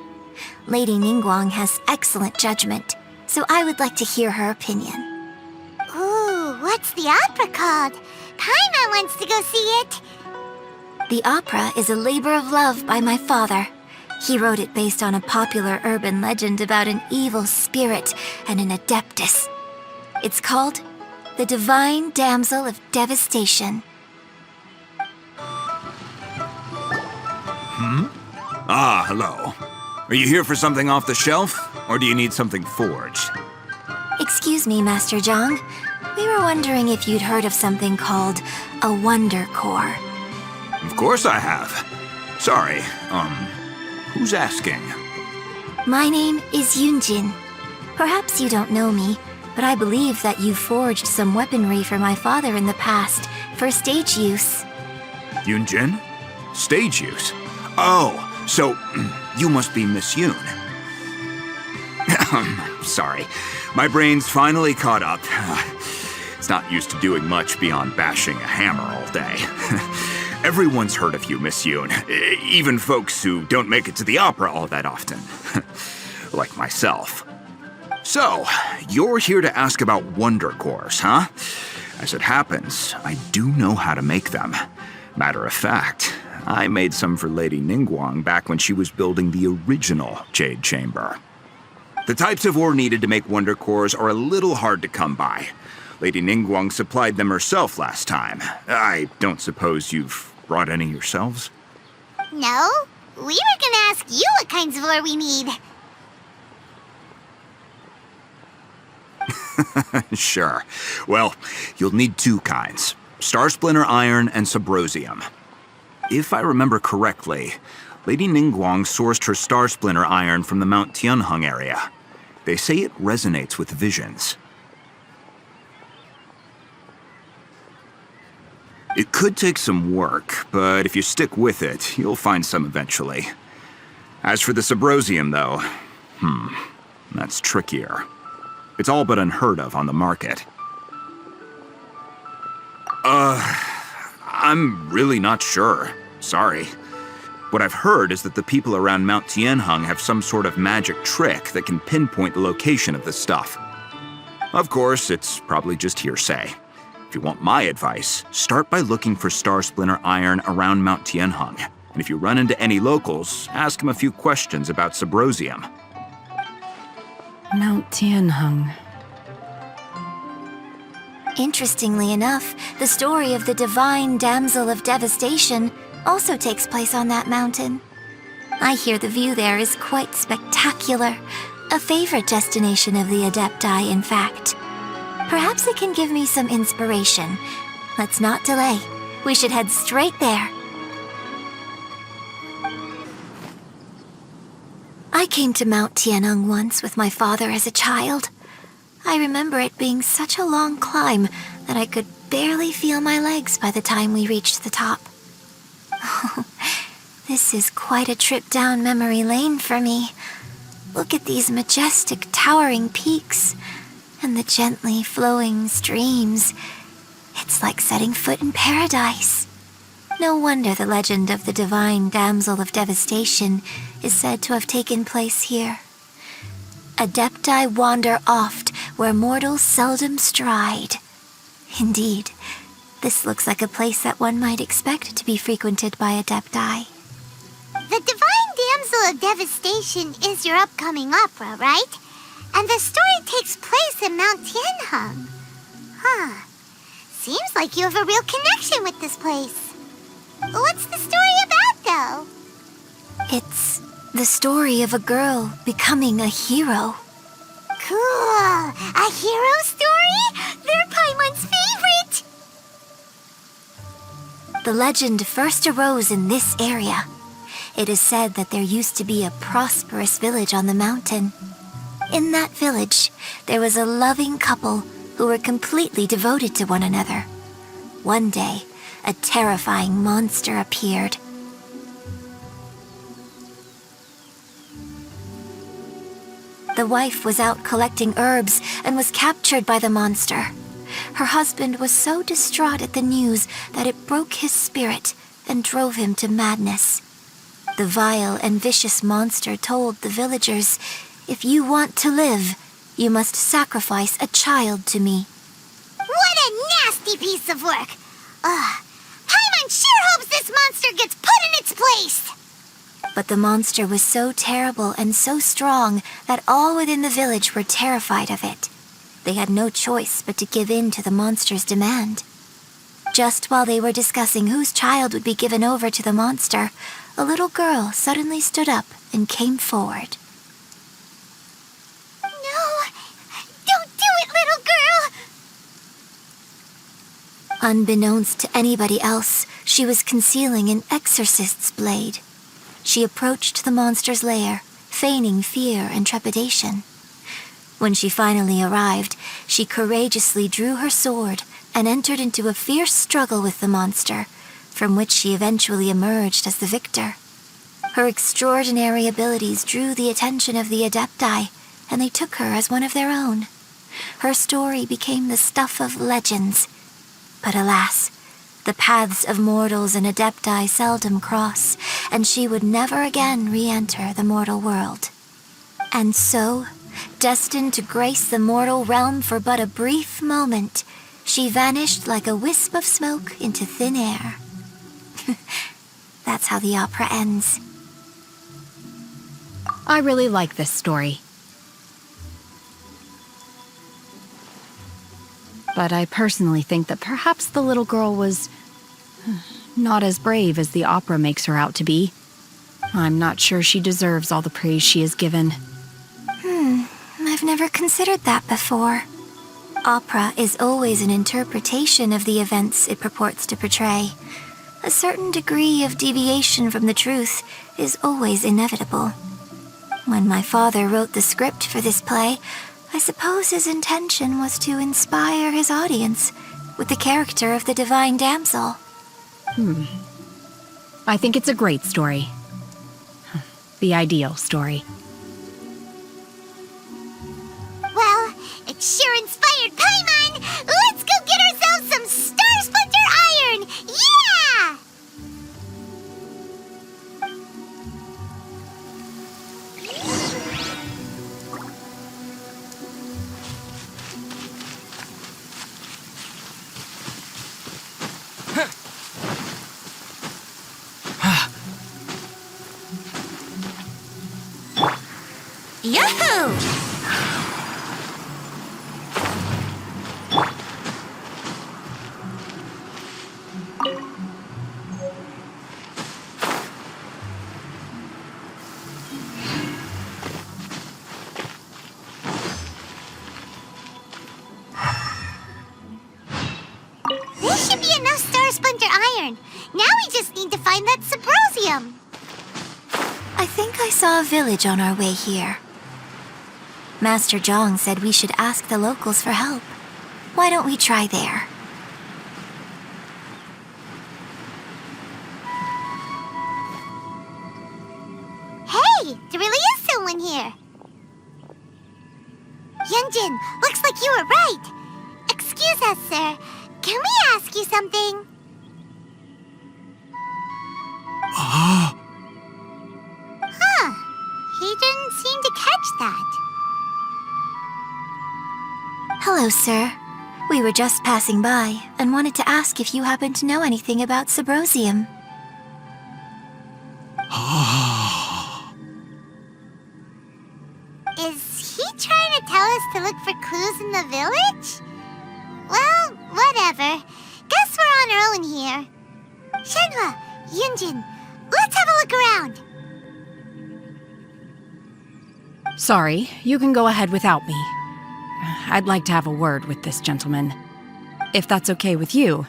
Lady Ningguang has excellent judgment, so I would like to hear her opinion. Ooh, what's the opera called? Paimon wants to go see it. The opera is a labor of love by my father. He wrote it based on a popular urban legend about an evil spirit and an adeptus. It's called The Divine Damsel of Devastation. Ah, hello. Are you here for something off the shelf, or do you need something forged? Excuse me, Master Zhang. We were wondering if you'd heard of something called a Wonder Core. Of course I have. Sorry, who's asking? My name is Yunjin. Perhaps you don't know me, but I believe that you forged some weaponry for my father in the past, for stage use. Yunjin? Stage use? Oh, so you must be Miss Yoon. Sorry, my brain's finally caught up. It's not used to doing much beyond bashing a hammer all day. Everyone's heard of you, Miss Yoon, even folks who don't make it to the opera all that often. Like myself. So, you're here to ask about wonder cores, huh? As it happens, I do know how to make them. Matter of fact, I made some for Lady Ningguang back when she was building the original Jade Chamber. The types of ore needed to make wonder cores are a little hard to come by. Lady Ningguang supplied them herself last time. I don't suppose you've brought any yourselves? No, we were gonna ask you what kinds of ore we need. Sure. Well, you'll need two kinds. Star Splinter Iron and Subrosium. If I remember correctly, Lady Ningguang sourced her Star Splinter Iron from the Mount Tianheng area. They say it resonates with visions. It could take some work, but if you stick with it, you'll find some eventually. As for the Subrosium, though, that's trickier. It's all but unheard of on the market. I'm really not sure. Sorry. What I've heard is that the people around Mount Tianheng have some sort of magic trick that can pinpoint the location of the stuff. Of course, it's probably just hearsay. If you want my advice, start by looking for Star Splinter Iron around Mount Tianheng. And if you run into any locals, ask them a few questions about Subrosium. Mount Tianheng. Interestingly enough, the story of the divine damsel of devastation also takes place on that mountain. I hear the view there is quite spectacular. A favorite destination of the Adepti, in fact. Perhaps it can give me some inspiration. Let's not delay. We should head straight there. I came to Mount Tianheng once with my father as a child. I remember it being such a long climb that I could barely feel my legs by the time we reached the top. Oh, this is quite a trip down memory lane for me. Look at these majestic, towering peaks and the gently flowing streams. It's like setting foot in paradise. No wonder the legend of the divine damsel of devastation is said to have taken place here. Adepti wander oft where mortals seldom stride. Indeed, this looks like a place that one might expect to be frequented by Adepti. The Divine Damsel of Devastation is your upcoming opera, right? And the story takes place in Mount Tianheng. Huh. Seems like you have a real connection with this place. What's the story about, though? It's the story of a girl becoming a hero. Cool. A hero story? They're Paimon's favorite! The legend first arose in this area. It is said that there used to be a prosperous village on the mountain. In that village, there was a loving couple who were completely devoted to one another. One day, a terrifying monster appeared. The wife was out collecting herbs and was captured by the monster. Her husband was so distraught at the news that it broke his spirit and drove him to madness. The vile and vicious monster told the villagers, "If you want to live, you must sacrifice a child to me." What a nasty piece of work! Paimon sure hopes this monster gets put in its place! But the monster was so terrible and so strong that all within the village were terrified of it. They had no choice but to give in to the monster's demand. Just while they were discussing whose child would be given over to the monster, a little girl suddenly stood up and came forward. No! Don't do it, little girl! Unbeknownst to anybody else, she was concealing an exorcist's blade. She approached the monster's lair, feigning fear and trepidation. When she finally arrived, she courageously drew her sword and entered into a fierce struggle with the monster, from which she eventually emerged as the victor. Her extraordinary abilities drew the attention of the Adepti, and they took her as one of their own. Her story became the stuff of legends. But alas, the paths of mortals and Adepti seldom cross, and she would never again re-enter the mortal world. And so, destined to grace the mortal realm for but a brief moment, she vanished like a wisp of smoke into thin air. That's how the opera ends. I really like this story. But I personally think that perhaps the little girl was not as brave as the opera makes her out to be. I'm not sure she deserves all the praise she is given. I've never considered that before. Opera is always an interpretation of the events it purports to portray. A certain degree of deviation from the truth is always inevitable. When my father wrote the script for this play, I suppose his intention was to inspire his audience with the character of the divine damsel. I think it's a great story. The ideal story. Well, it sure inspired Paimon! Let's go get ourselves some Star Splinter Iron! Yeah! Yahoo! This should be enough Star Splinter Iron. Now we just need to find that Subrosium. I think I saw a village on our way here. Master Zhang said we should ask the locals for help. Why don't we try there? Hey, there really is someone here. Yunjin, looks like you were right. Excuse us, sir. Can we ask you something? Huh. He didn't seem to catch that. Hello, sir. We were just passing by and wanted to ask if you happen to know anything about Subrosium. Is he trying to tell us to look for clues in the village? Well, whatever. Guess we're on our own here. Shenhe, Yunjin, let's have a look around. Sorry, you can go ahead without me. I'd like to have a word with this gentleman. If that's okay with you,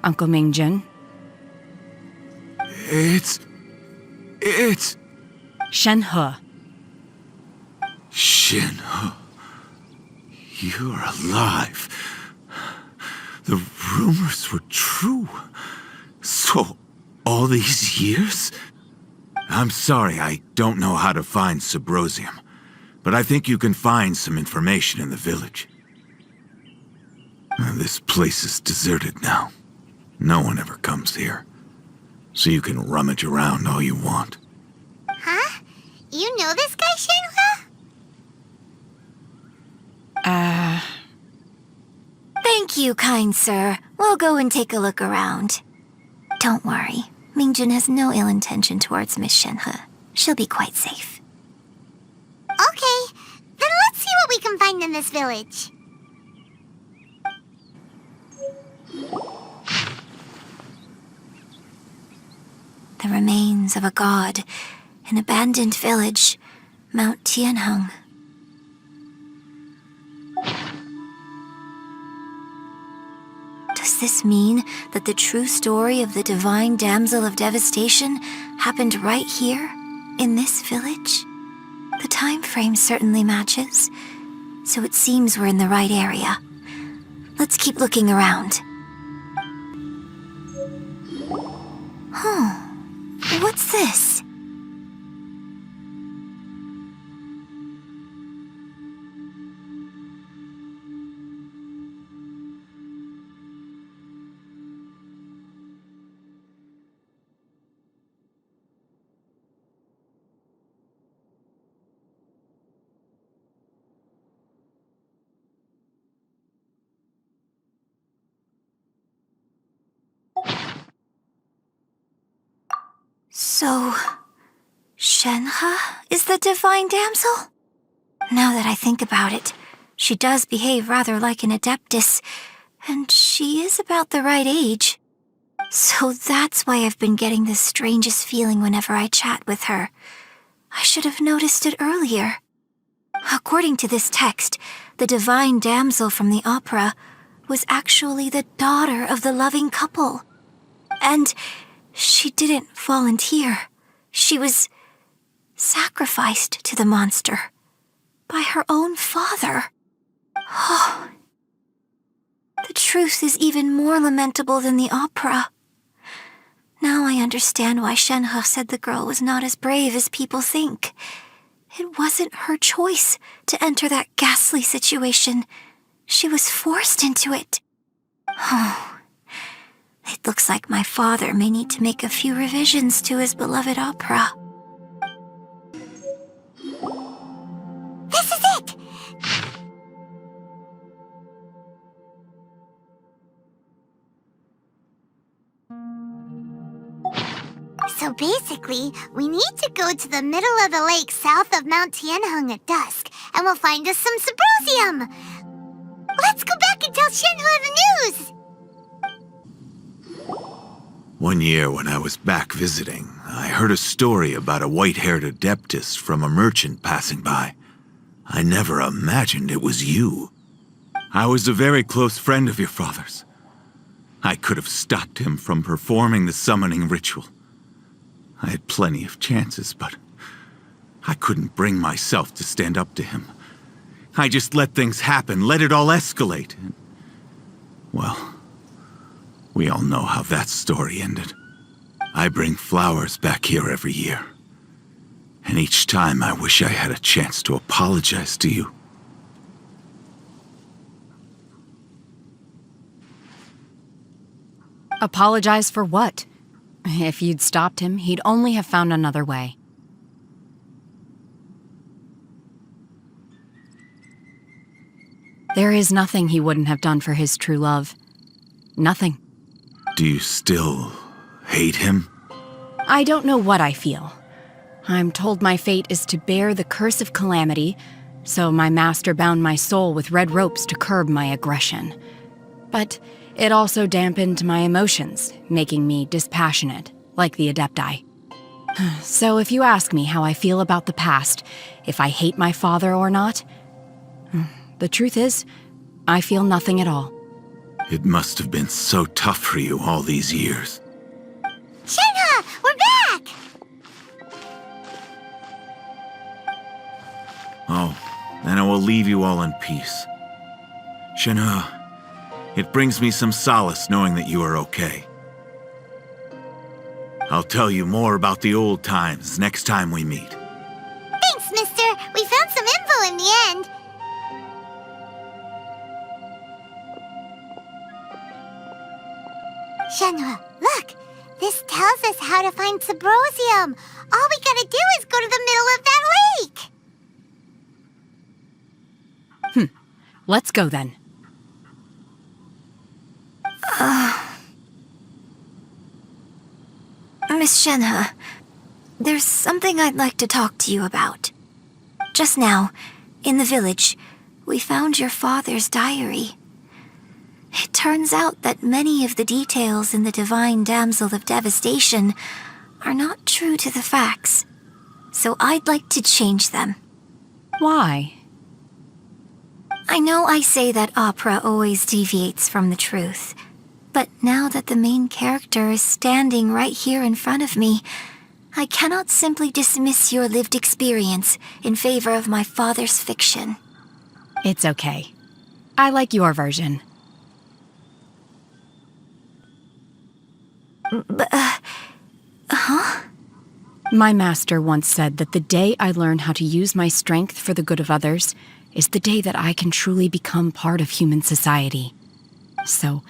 Uncle Mingjin. It's... Shenhe. Shenhe. You're alive. The rumors were true. So, all these years? I'm sorry, I don't know how to find Subrosium. But I think you can find some information in the village. This place is deserted now. No one ever comes here. So you can rummage around all you want. Huh? You know this guy, Shenhe? Thank you, kind sir. We'll go and take a look around. Don't worry. Mingjin has no ill intention towards Miss Shenhe. She'll be quite safe. Okay, then let's see what we can find in this village. The remains of a god, an abandoned village, Mount Tianheng. Does this mean that the true story of the divine damsel of devastation happened right here, in this village? The time frame certainly matches. so it seems we're in the right area. Let's keep looking around. Huh. What's this? So, Shenhe is the divine damsel? Now that I think about it, she does behave rather like an adeptus, and she is about the right age. So that's why I've been getting the strangest feeling whenever I chat with her. I should have noticed it earlier. According to this text, the divine damsel from the opera was actually the daughter of the loving couple. And she didn't volunteer. She was sacrificed to the monster by her own father. Oh, the truth is even more lamentable than the opera. Now I understand why Shenhe said the girl was not as brave as people think. It wasn't her choice to enter that ghastly situation. She was forced into it. Oh, it looks like my father may need to make a few revisions to his beloved opera. This is it! So basically, we need to go to the middle of the lake south of Mount Tianheng at dusk, and we'll find us some Symposium! Let's go back and tell Shenhe the news! One year when I was back visiting, I heard a story about a white-haired adeptus from a merchant passing by. I never imagined it was you. I was a very close friend of your father's. I could have stopped him from performing the summoning ritual. I had plenty of chances, but I couldn't bring myself to stand up to him. I just let things happen, let it all escalate. Well, we all know how that story ended. I bring flowers back here every year. And each time I wish I had a chance to apologize to you. Apologize for what? If you'd stopped him, he'd only have found another way. There is nothing he wouldn't have done for his true love. Nothing. Do you still hate him? I don't know what I feel. I'm told my fate is to bear the curse of calamity, so my master bound my soul with red ropes to curb my aggression. But it also dampened my emotions, making me dispassionate, like the Adepti. So if you ask me how I feel about the past, if I hate my father or not, the truth is, I feel nothing at all. It must have been so tough for you all these years. Shenhe, we're back! Oh, then I will leave you all in peace. Shenhe, it brings me some solace knowing that you are okay. I'll tell you more about the old times next time we meet. Thanks, mister. We found some info in the end. Shenhe, look! This tells us how to find Symposium. All we gotta do is go to the middle of that lake! Let's go then. Miss Shenhe, there's something I'd like to talk to you about. Just now, in the village, we found your father's diary. It turns out that many of the details in the Divine Damsel of Devastation are not true to the facts, so I'd like to change them. Why? I know I say that opera always deviates from the truth, but now that the main character is standing right here in front of me, I cannot simply dismiss your lived experience in favor of my father's fiction. It's okay. I like your version. Huh? My master once said that the day I learn how to use my strength for the good of others is the day that I can truly become part of human society. So,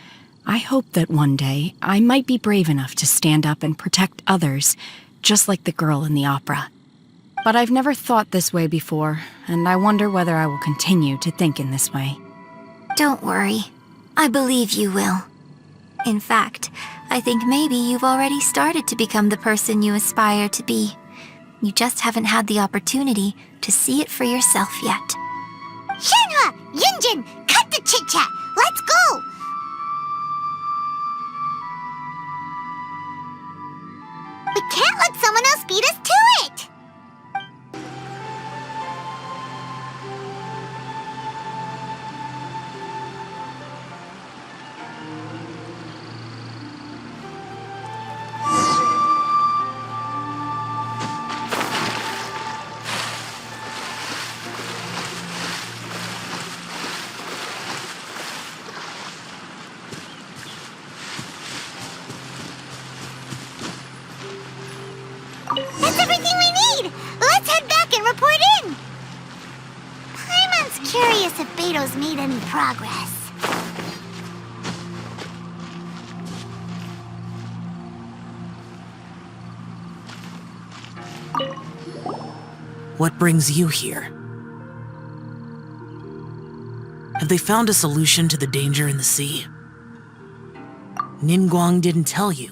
I hope that one day I might be brave enough to stand up and protect others, just like the girl in the opera. But I've never thought this way before, and I wonder whether I will continue to think in this way. Don't worry. I believe you will. In fact, I think maybe you've already started to become the person you aspire to be. You just haven't had the opportunity to see it for yourself yet. Shenhe! Yunjin! Cut the chit-chat! Let's go! We can't let someone else beat us to it! That's everything we need! Let's head back and report in! Paimon's curious if Beto's made any progress. What brings you here? Have they found a solution to the danger in the sea? Ningguang didn't tell you.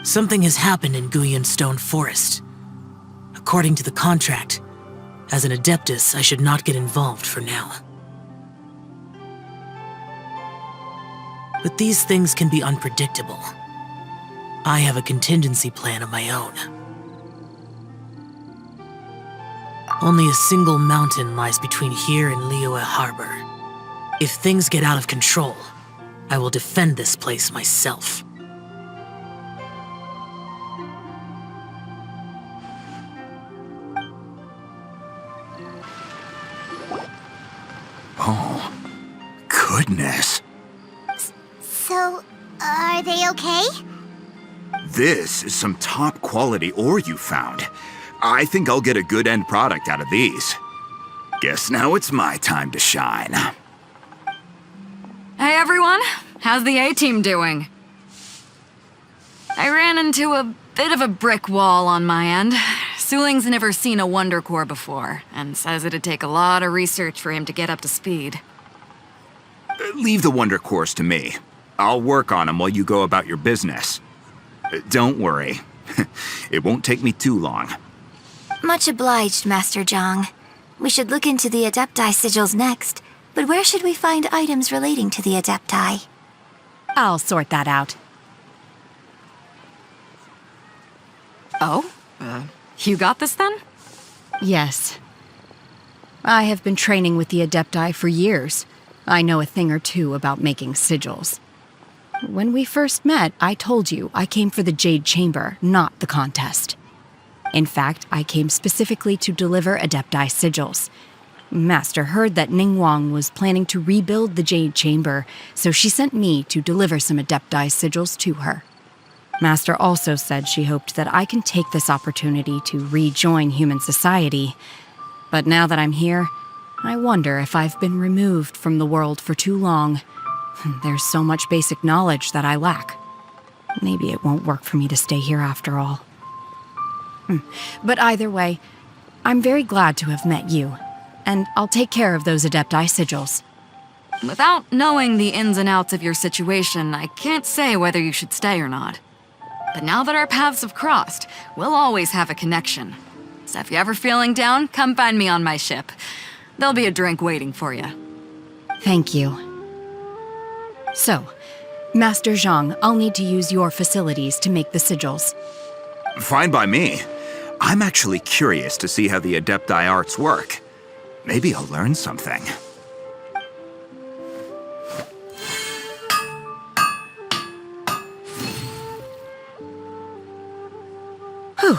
Something has happened in Guyan Stone Forest. According to the contract, as an Adeptus, I should not get involved for now. But these things can be unpredictable. I have a contingency plan of my own. Only a single mountain lies between here and Liyue Harbor. If things get out of control, I will defend this place myself. Oh, goodness. So, are they okay? This is some top quality ore you found. I think I'll get a good end product out of these. Guess now it's my time to shine. Hey everyone, how's the A-team doing? I ran into a bit of a brick wall on my end. Suling's never seen a Wonder Core before, and says it'd take a lot of research for him to get up to speed. Leave the Wonder Cores to me. I'll work on them while you go about your business. Don't worry. It won't take me too long. Much obliged, Master Zhang. We should look into the Adepti sigils next, but where should we find items relating to the Adepti? I'll sort that out. Oh? You got this then? Yes. I have been training with the Adepti for years. I know a thing or two about making sigils. When we first met, I told you I came for the Jade Chamber, not the contest. In fact, I came specifically to deliver Adepti sigils. Master heard that Ningguang was planning to rebuild the Jade Chamber, so she sent me to deliver some Adepti sigils to her. Master also said she hoped that I can take this opportunity to rejoin human society. But now that I'm here, I wonder if I've been removed from the world for too long. There's so much basic knowledge that I lack. Maybe it won't work for me to stay here after all. But either way, I'm very glad to have met you, and I'll take care of those Adepti sigils. Without knowing the ins and outs of your situation, I can't say whether you should stay or not. But now that our paths have crossed, we'll always have a connection. So if you're ever feeling down, come find me on my ship. There'll be a drink waiting for you. Thank you. So, Master Zhang, I'll need to use your facilities to make the sigils. Fine by me. I'm actually curious to see how the Adepti arts work. Maybe I'll learn something. Whew.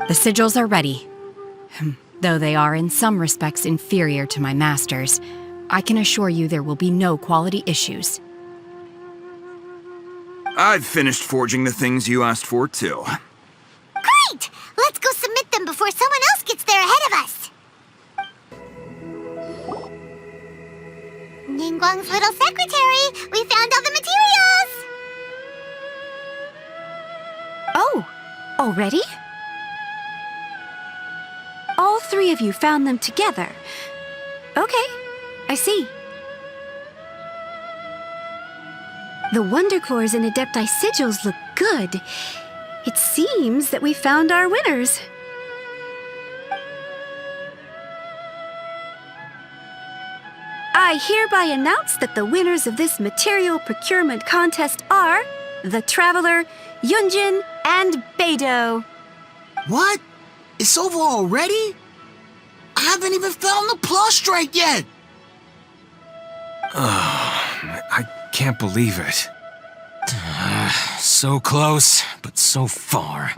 The sigils are ready. Though they are in some respects inferior to my masters, I can assure you there will be no quality issues. I've finished forging the things you asked for, too. Great! Let's go submit them before someone else gets there ahead of us. Ningguang's little secretary, we found all the materials! Oh, already? All three of you found them together. Okay, I see. The Wonder Cores and Adepti sigils look good. It seems that we found our winners. I hereby announce that the winners of this material procurement contest are the Traveler, Yunjin, and Beidou. What? It's over already? I haven't even found the Plustrite yet! I can't believe it. So close, but so far.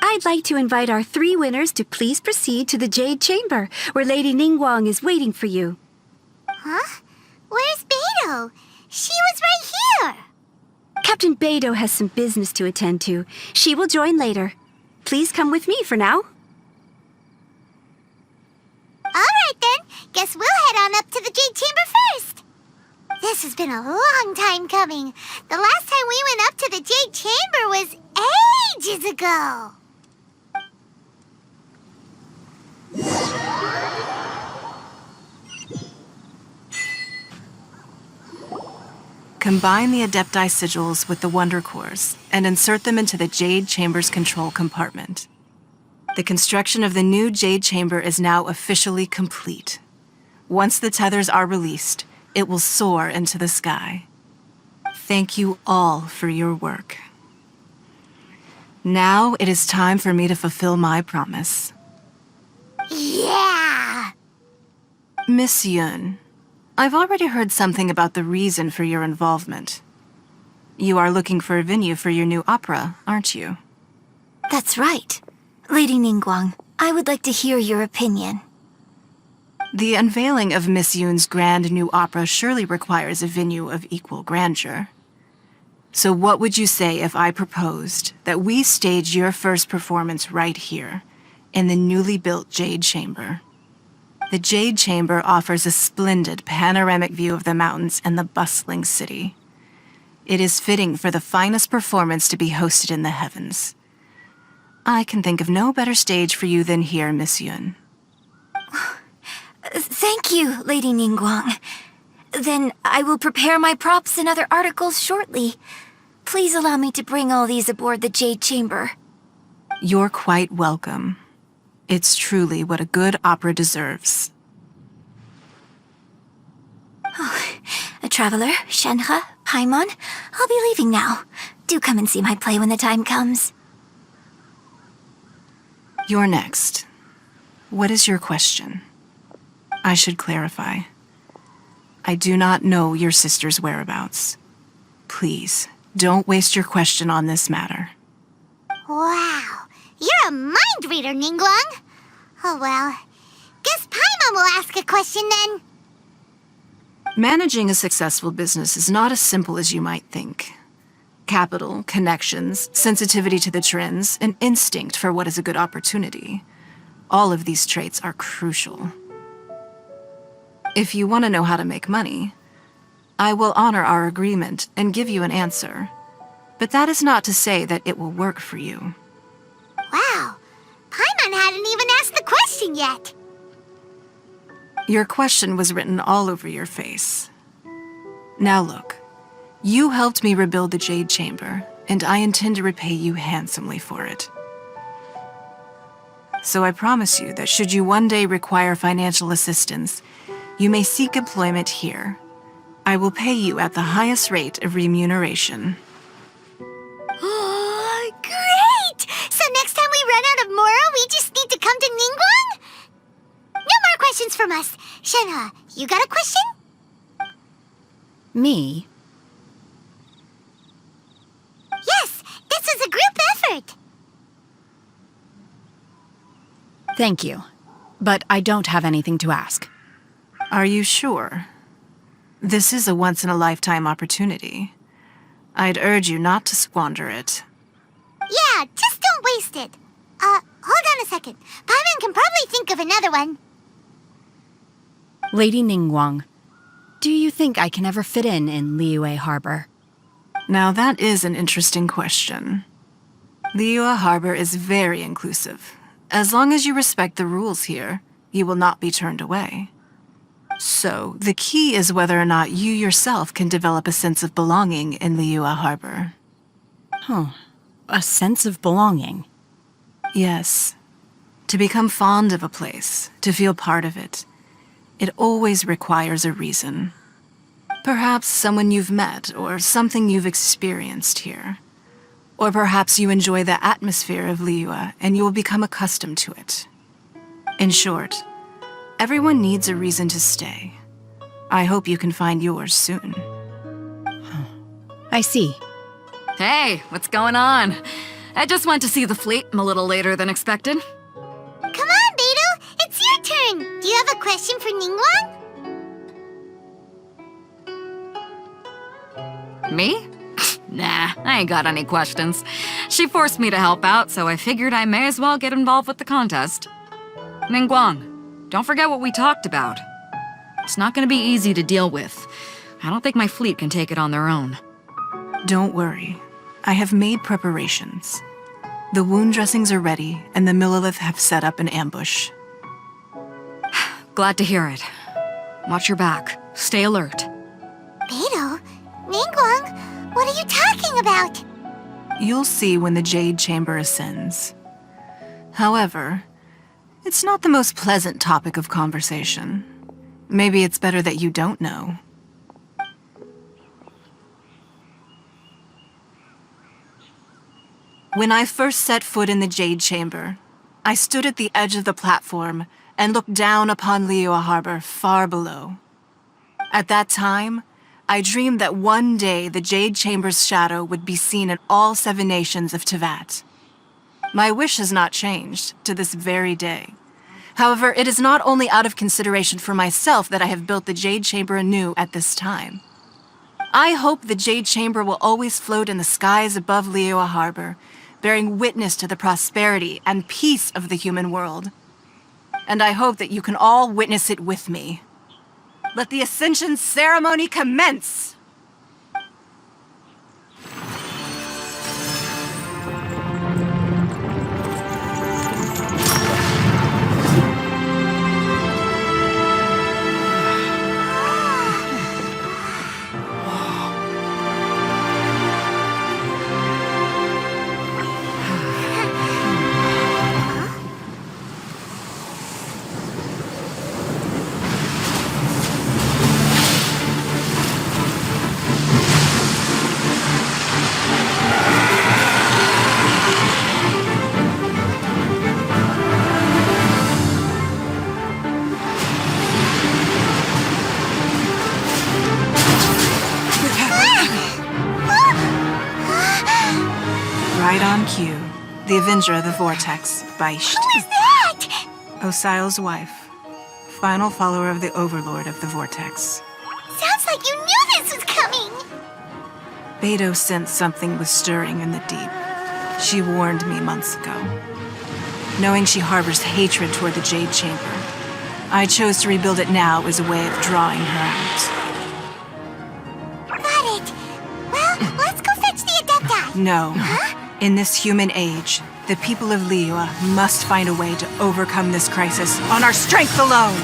I'd like to invite our three winners to please proceed to the Jade Chamber, where Lady Ningguang is waiting for you. Huh? Where's Beidou? She was right here! Captain Beidou has some business to attend to. She will join later. Please come with me for now. Alright then, guess we'll head on up to the Jade Chamber first. This has been a long time coming. The last time we went up to the Jade Chamber was ages ago. Combine the Adepti sigils with the Wonder Cores and insert them into the Jade Chamber's control compartment. The construction of the new Jade Chamber is now officially complete. Once the tethers are released, it will soar into the sky. Thank you all for your work. Now it is time for me to fulfill my promise. Yeah! Miss Yun, I've already heard something about the reason for your involvement. You are looking for a venue for your new opera, aren't you? That's right. Lady Ningguang, I would like to hear your opinion. The unveiling of Miss Yun's grand new opera surely requires a venue of equal grandeur. So what would you say if I proposed that we stage your first performance right here, in the newly built Jade Chamber? The Jade Chamber offers a splendid panoramic view of the mountains and the bustling city. It is fitting for the finest performance to be hosted in the heavens. I can think of no better stage for you than here, Miss Yun. Thank you, Lady Ningguang. Then I will prepare my props and other articles shortly. Please allow me to bring all these aboard the Jade Chamber. You're quite welcome. It's truly what a good opera deserves. A traveler, Shenhe, Paimon, I'll be leaving now. Do come and see my play when the time comes. You're next. What is your question? I should clarify. I do not know your sister's whereabouts. Please, don't waste your question on this matter. Wow, you're a mind reader, Ningguang. Oh well, guess Paimon will ask a question then. Managing a successful business is not as simple as you might think. Capital, connections, sensitivity to the trends, and instinct for what is a good opportunity. All of these traits are crucial. If you want to know how to make money, I will honor our agreement and give you an answer. But that is not to say that it will work for you. Wow, Paimon hadn't even asked the question yet. Your question was written all over your face. Now look, you helped me rebuild the Jade Chamber, and I intend to repay you handsomely for it. So I promise you that should you one day require financial assistance, you may seek employment here. I will pay you at the highest rate of remuneration. Oh, great! So next time we run out of Moro, we just need to come to Ningguang? No more questions from us. Shenhe, you got a question? Me? Yes, this was a group effort. Thank you. But I don't have anything to ask. Are you sure? This is a once-in-a-lifetime opportunity. I'd urge you not to squander it. Yeah, just don't waste it. Hold on a second. Paimon can probably think of another one. Lady Ningguang, do you think I can ever fit in Liyue Harbor? Now that is an interesting question. Liyue Harbor is very inclusive. As long as you respect the rules here, you will not be turned away. So, the key is whether or not you yourself can develop a sense of belonging in Liyue Harbor. Huh. A sense of belonging? Yes. To become fond of a place, to feel part of it, it always requires a reason. Perhaps someone you've met, or something you've experienced here. Or perhaps you enjoy the atmosphere of Liyue and you will become accustomed to it. In short, everyone needs a reason to stay. I hope you can find yours soon. I see. Hey, what's going on? I just went to see the fleet a little later than expected. Come on, Beidou! It's your turn! Do you have a question for Ningguang? Me? Nah, I ain't got any questions. She forced me to help out, so I figured I may as well get involved with the contest. Ningguang, don't forget what we talked about. It's not gonna be easy to deal with. I don't think my fleet can take it on their own. Don't worry. I have made preparations. The wound dressings are ready, and the Millilith have set up an ambush. Glad to hear it. Watch your back. Stay alert. Beidou? Ningguang? What are you talking about? You'll see when the Jade Chamber ascends. However, it's not the most pleasant topic of conversation. Maybe it's better that you don't know. When I first set foot in the Jade Chamber, I stood at the edge of the platform and looked down upon Liyue Harbor far below. At that time, I dreamed that one day the Jade Chamber's shadow would be seen in all 7 nations of Teyvat. My wish has not changed to this very day. However, it is not only out of consideration for myself that I have built the Jade Chamber anew at this time. I hope the Jade Chamber will always float in the skies above Liyue Harbor, bearing witness to the prosperity and peace of the human world. And I hope that you can all witness it with me. Let the Ascension ceremony commence! Right on cue. The Avenger of the Vortex, Beisht. Who is that? Osial's wife. Final follower of the Overlord of the Vortex. Sounds like you knew this was coming! Beidou sensed something was stirring in the deep. She warned me months ago. Knowing she harbors hatred toward the Jade Chamber, I chose to rebuild it now as a way of drawing her out. Got it. Well, let's go fetch the Adepti. No. Huh? In this human age, the people of Liyue must find a way to overcome this crisis on our strength alone!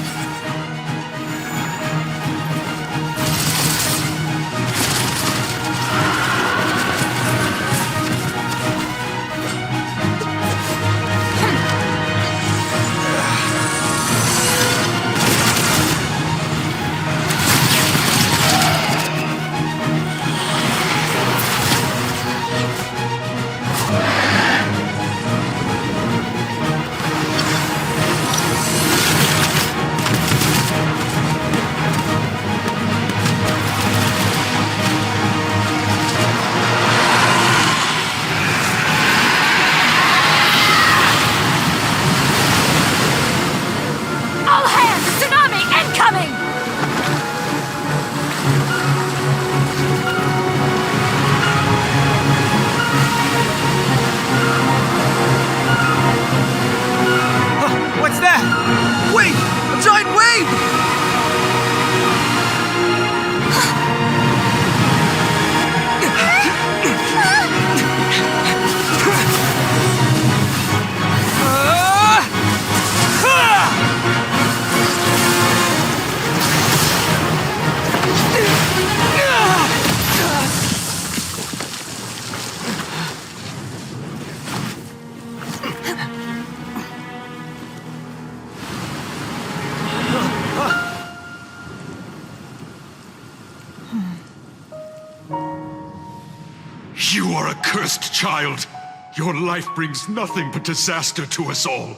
You are a cursed child. Your life brings nothing but disaster to us all.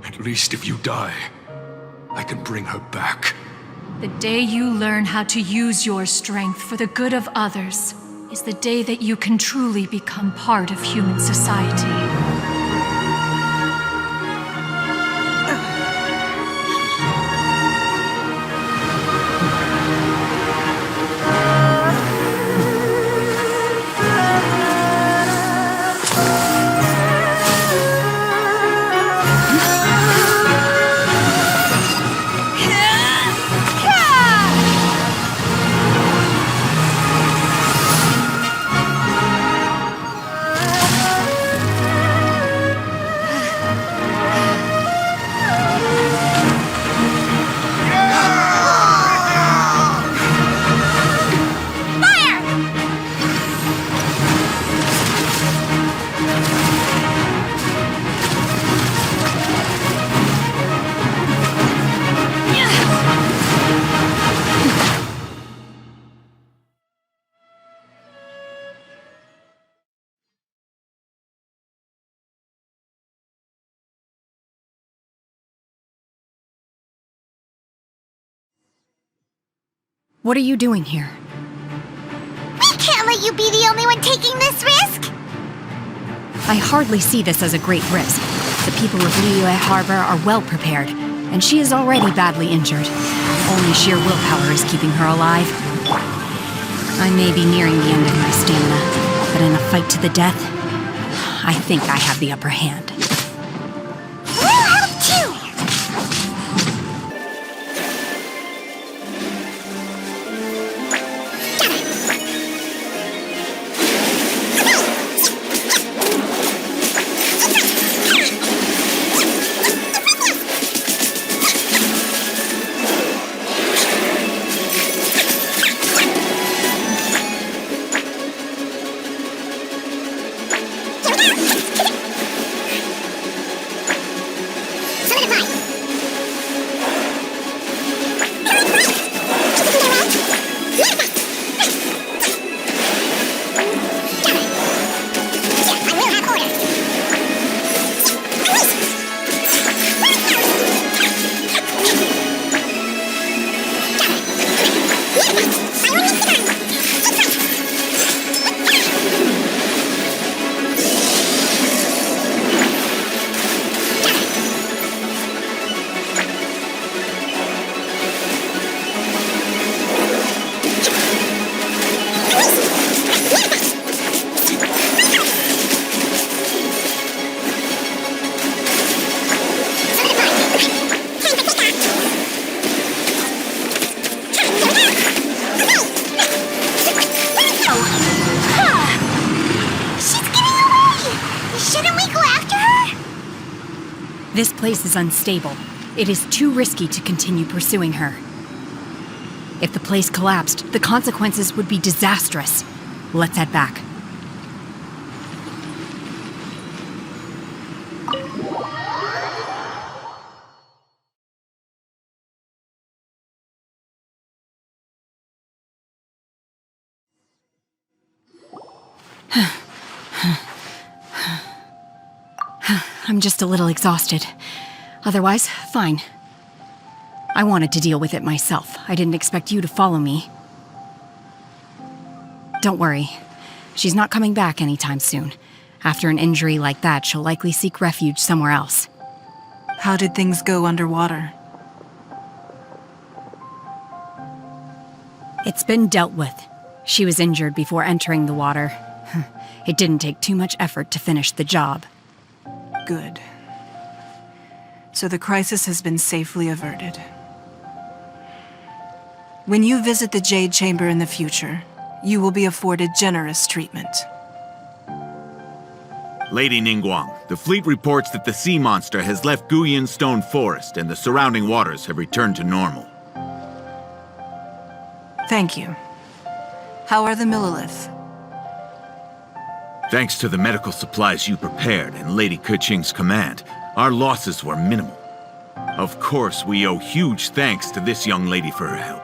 At least if you die, I can bring her back. The day you learn how to use your strength for the good of others is the day that you can truly become part of human society. What are you doing here? We can't let you be the only one taking this risk! I hardly see this as a great risk. The people of Liyue Harbor are well prepared, and she is already badly injured. Only sheer willpower is keeping her alive. I may be nearing the end of my stamina, but in a fight to the death, I think I have the upper hand. We'll help too! This place is unstable. It is too risky to continue pursuing her. If the place collapsed, the consequences would be disastrous. Let's head back. I'm just a little exhausted. Otherwise, fine. I wanted to deal with it myself. I didn't expect you to follow me. Don't worry. She's not coming back anytime soon. After an injury like that, she'll likely seek refuge somewhere else. How did things go underwater? It's been dealt with. She was injured before entering the water. It didn't take too much effort to finish the job. Good. So the crisis has been safely averted. When you visit the Jade Chamber in the future, you will be afforded generous treatment. Lady Ningguang, the fleet reports that the sea monster has left Guyan Stone Forest and the surrounding waters have returned to normal. Thank you. How are the Millilith? Thanks to the medical supplies you prepared and Lady Keqing's command, our losses were minimal. Of course, we owe huge thanks to this young lady for her help.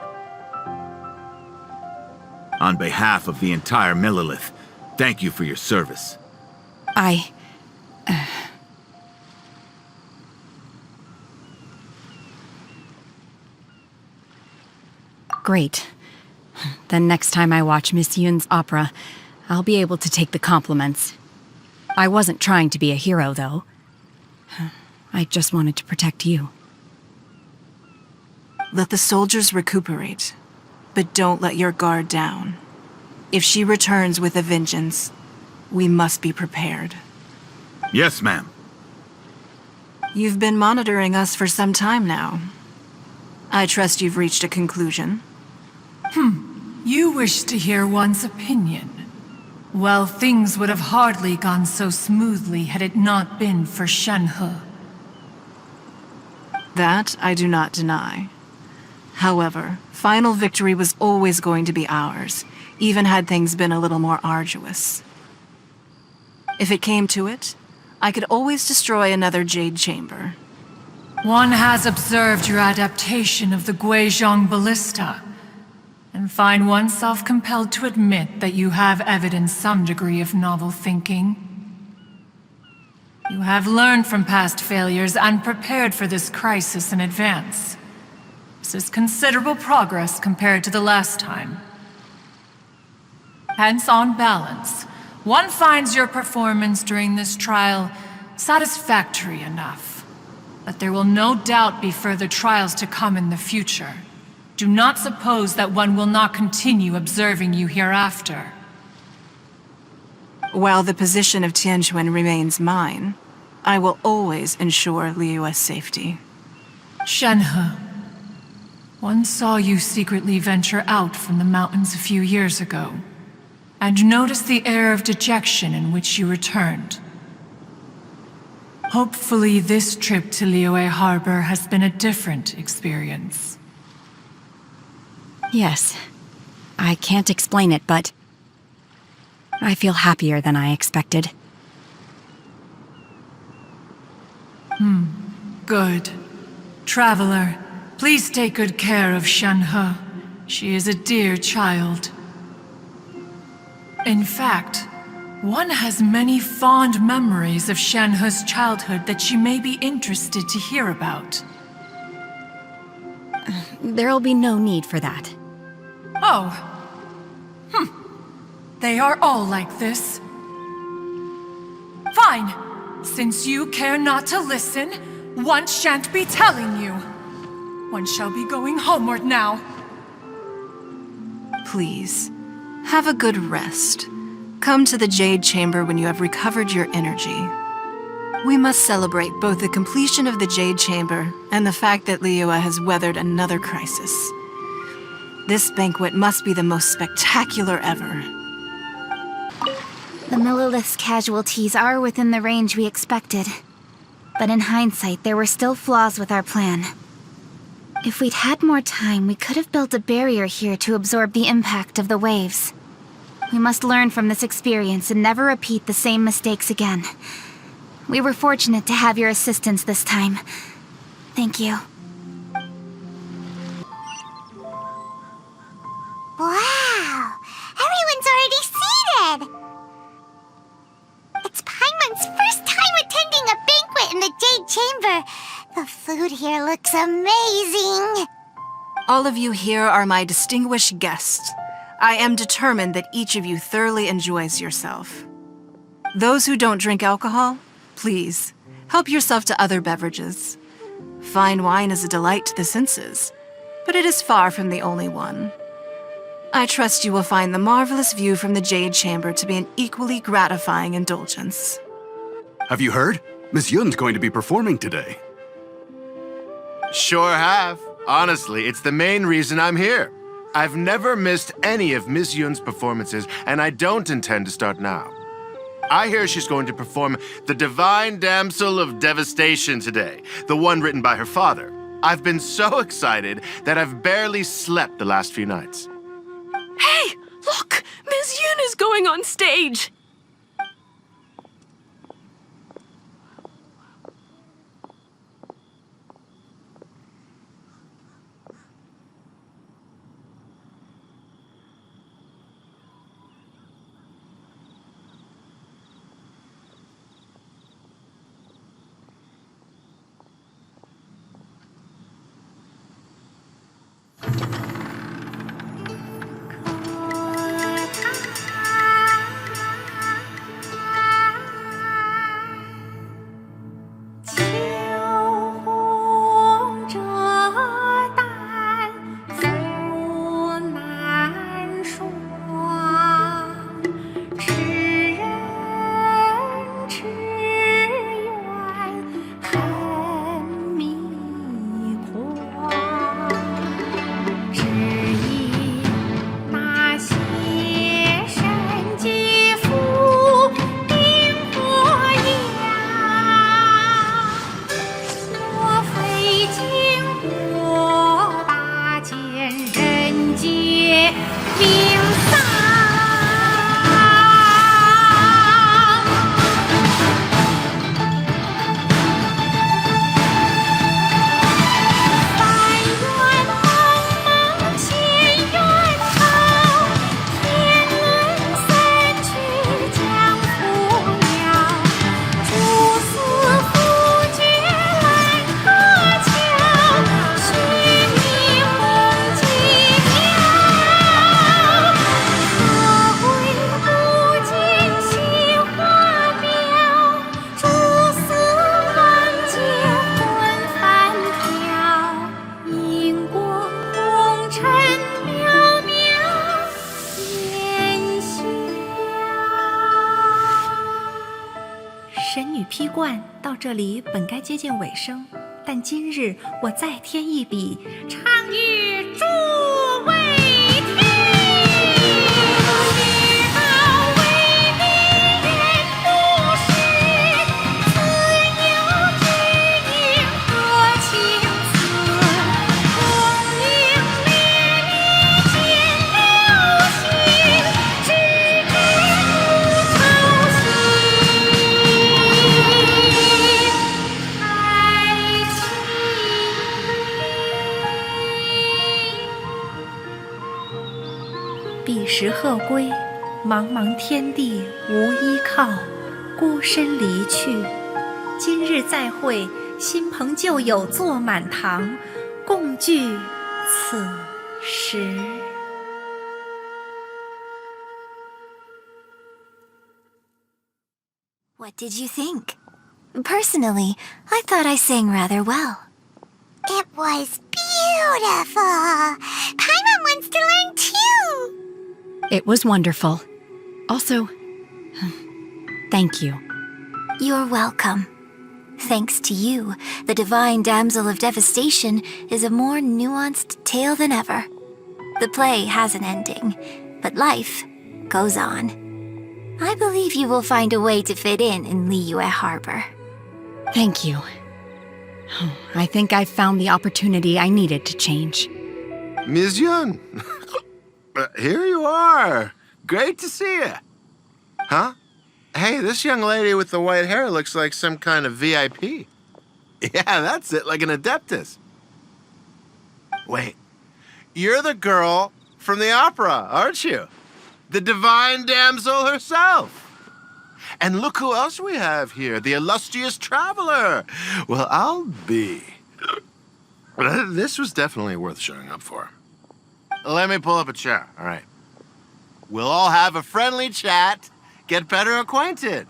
On behalf of the entire Millilith, Thank you for your service. Great. Then next time I watch Miss Yun's opera, I'll be able to take the compliments. I wasn't trying to be a hero, though. I just wanted to protect you. Let the soldiers recuperate, but don't let your guard down. If she returns with a vengeance, we must be prepared. Yes, ma'am. You've been monitoring us for some time now. I trust you've reached a conclusion. You wish to hear one's opinion. Well, things would have hardly gone so smoothly had it not been for Shenhe. That I do not deny. However, final victory was always going to be ours, even had things been a little more arduous. If it came to it, I could always destroy another Jade Chamber. One has observed your adaptation of the Guizhong ballista, and find oneself compelled to admit that you have evidenced some degree of novel thinking. You have learned from past failures and prepared for this crisis in advance. This is considerable progress compared to the last time. Hence, on balance, one finds your performance during this trial satisfactory enough. But there will no doubt be further trials to come in the future. Do not suppose that one will not continue observing you hereafter. While the position of Tianquan remains mine, I will always ensure Liyue's safety. Shenhe, one saw you secretly venture out from the mountains a few years ago, and noticed the air of dejection in which you returned. Hopefully this trip to Liyue Harbor has been a different experience. Yes. I can't explain it, but I feel happier than I expected. Good. Traveler, please take good care of Shenhe. She is a dear child. In fact, one has many fond memories of Shenhe's childhood that she may be interested to hear about. There'll be no need for that. Oh. They are all like this. Fine. Since you care not to listen, one shan't be telling you. One shall be going homeward now. Please, have a good rest. Come to the Jade Chamber when you have recovered your energy. We must celebrate both the completion of the Jade Chamber and the fact that Liyue has weathered another crisis. This banquet must be the most spectacular ever. The Millilith's casualties are within the range we expected. But in hindsight, there were still flaws with our plan. If we'd had more time, we could have built a barrier here to absorb the impact of the waves. We must learn from this experience and never repeat the same mistakes again. We were fortunate to have your assistance this time. Thank you. Wow! Everyone's already seated! It's Paimon's first time attending a banquet in the Jade Chamber. The food here looks amazing. All of you here are my distinguished guests. I am determined that each of you thoroughly enjoys yourself. Those who don't drink alcohol, please, help yourself to other beverages. Fine wine is a delight to the senses, but it is far from the only one. I trust you will find the marvelous view from the Jade Chamber to be an equally gratifying indulgence. Have you heard? Miss Yun's going to be performing today. Sure have. Honestly, it's the main reason I'm here. I've never missed any of Miss Yun's performances, and I don't intend to start now. I hear she's going to perform The Divine Damsel of Devastation today, the one written by her father. I've been so excited that I've barely slept the last few nights. Hey, look! Miss Yun is going on stage! 披冠到这里本该接近尾声，但今日我再添一笔，唱与诸位听。彼时鹤归，茫茫天地无依靠，孤身离去。今日再会，新朋旧友坐满堂，共聚此时。What did you think? Personally, I thought I sang rather well. It was beautiful! Paimon wants to learn too! It was wonderful. Also, thank you. You're welcome. Thanks to you, the Divine Damsel of Devastation is a more nuanced tale than ever. The play has an ending, but life goes on. I believe you will find a way to fit in Liyue Harbor. Thank you. I think I've found the opportunity I needed to change. Ms. Yun, here you are. Great to see you. Huh? Hey, this young lady with the white hair looks like some kind of VIP. Yeah, that's it, like an adeptus. Wait, you're the girl from the opera, aren't you? The Divine Damsel herself. And look who else we have here, the illustrious traveler. Well, I'll be. This was definitely worth showing up for. Let me pull up a chair, all right. We'll all have a friendly chat, get better acquainted.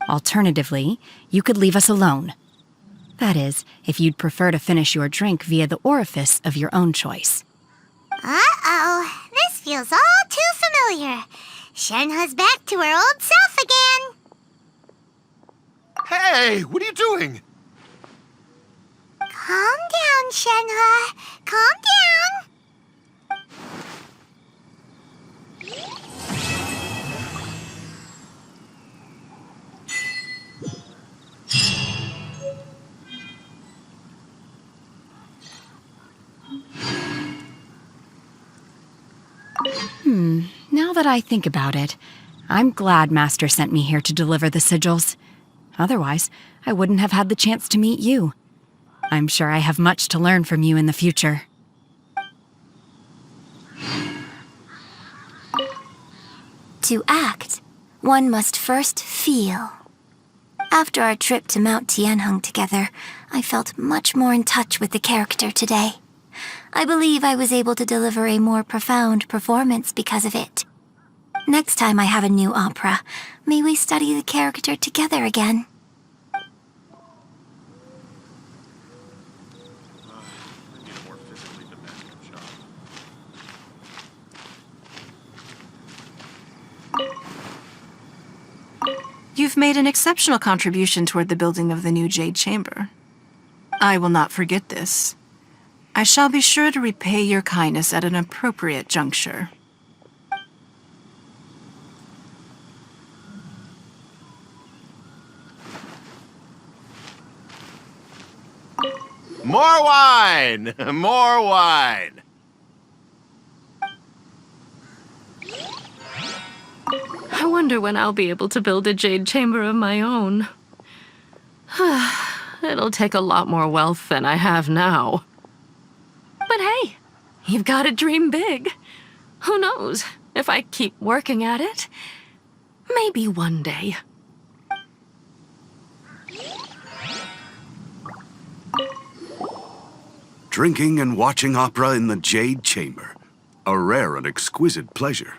Alternatively, you could leave us alone. That is, if you'd prefer to finish your drink via the orifice of your own choice. Uh-oh, this feels all too familiar. Shenhe's back to her old self again. Hey, what are you doing? Calm down, Shenhe. Calm down. Now that I think about it, I'm glad Master sent me here to deliver the sigils. Otherwise, I wouldn't have had the chance to meet you. I'm sure I have much to learn from you in the future. To act, one must first feel. After our trip to Mount Tianheng together, I felt much more in touch with the character today. I believe I was able to deliver a more profound performance because of it. Next time I have a new opera, may we study the character together again. You've made an exceptional contribution toward the building of the new Jade Chamber. I will not forget this. I shall be sure to repay your kindness at an appropriate juncture. More wine! More wine! I wonder when I'll be able to build a jade chamber of my own. It'll take a lot more wealth than I have now. But hey, you've got to dream big. Who knows, if I keep working at it, maybe one day. Drinking and watching opera in the Jade Chamber. A rare and exquisite pleasure.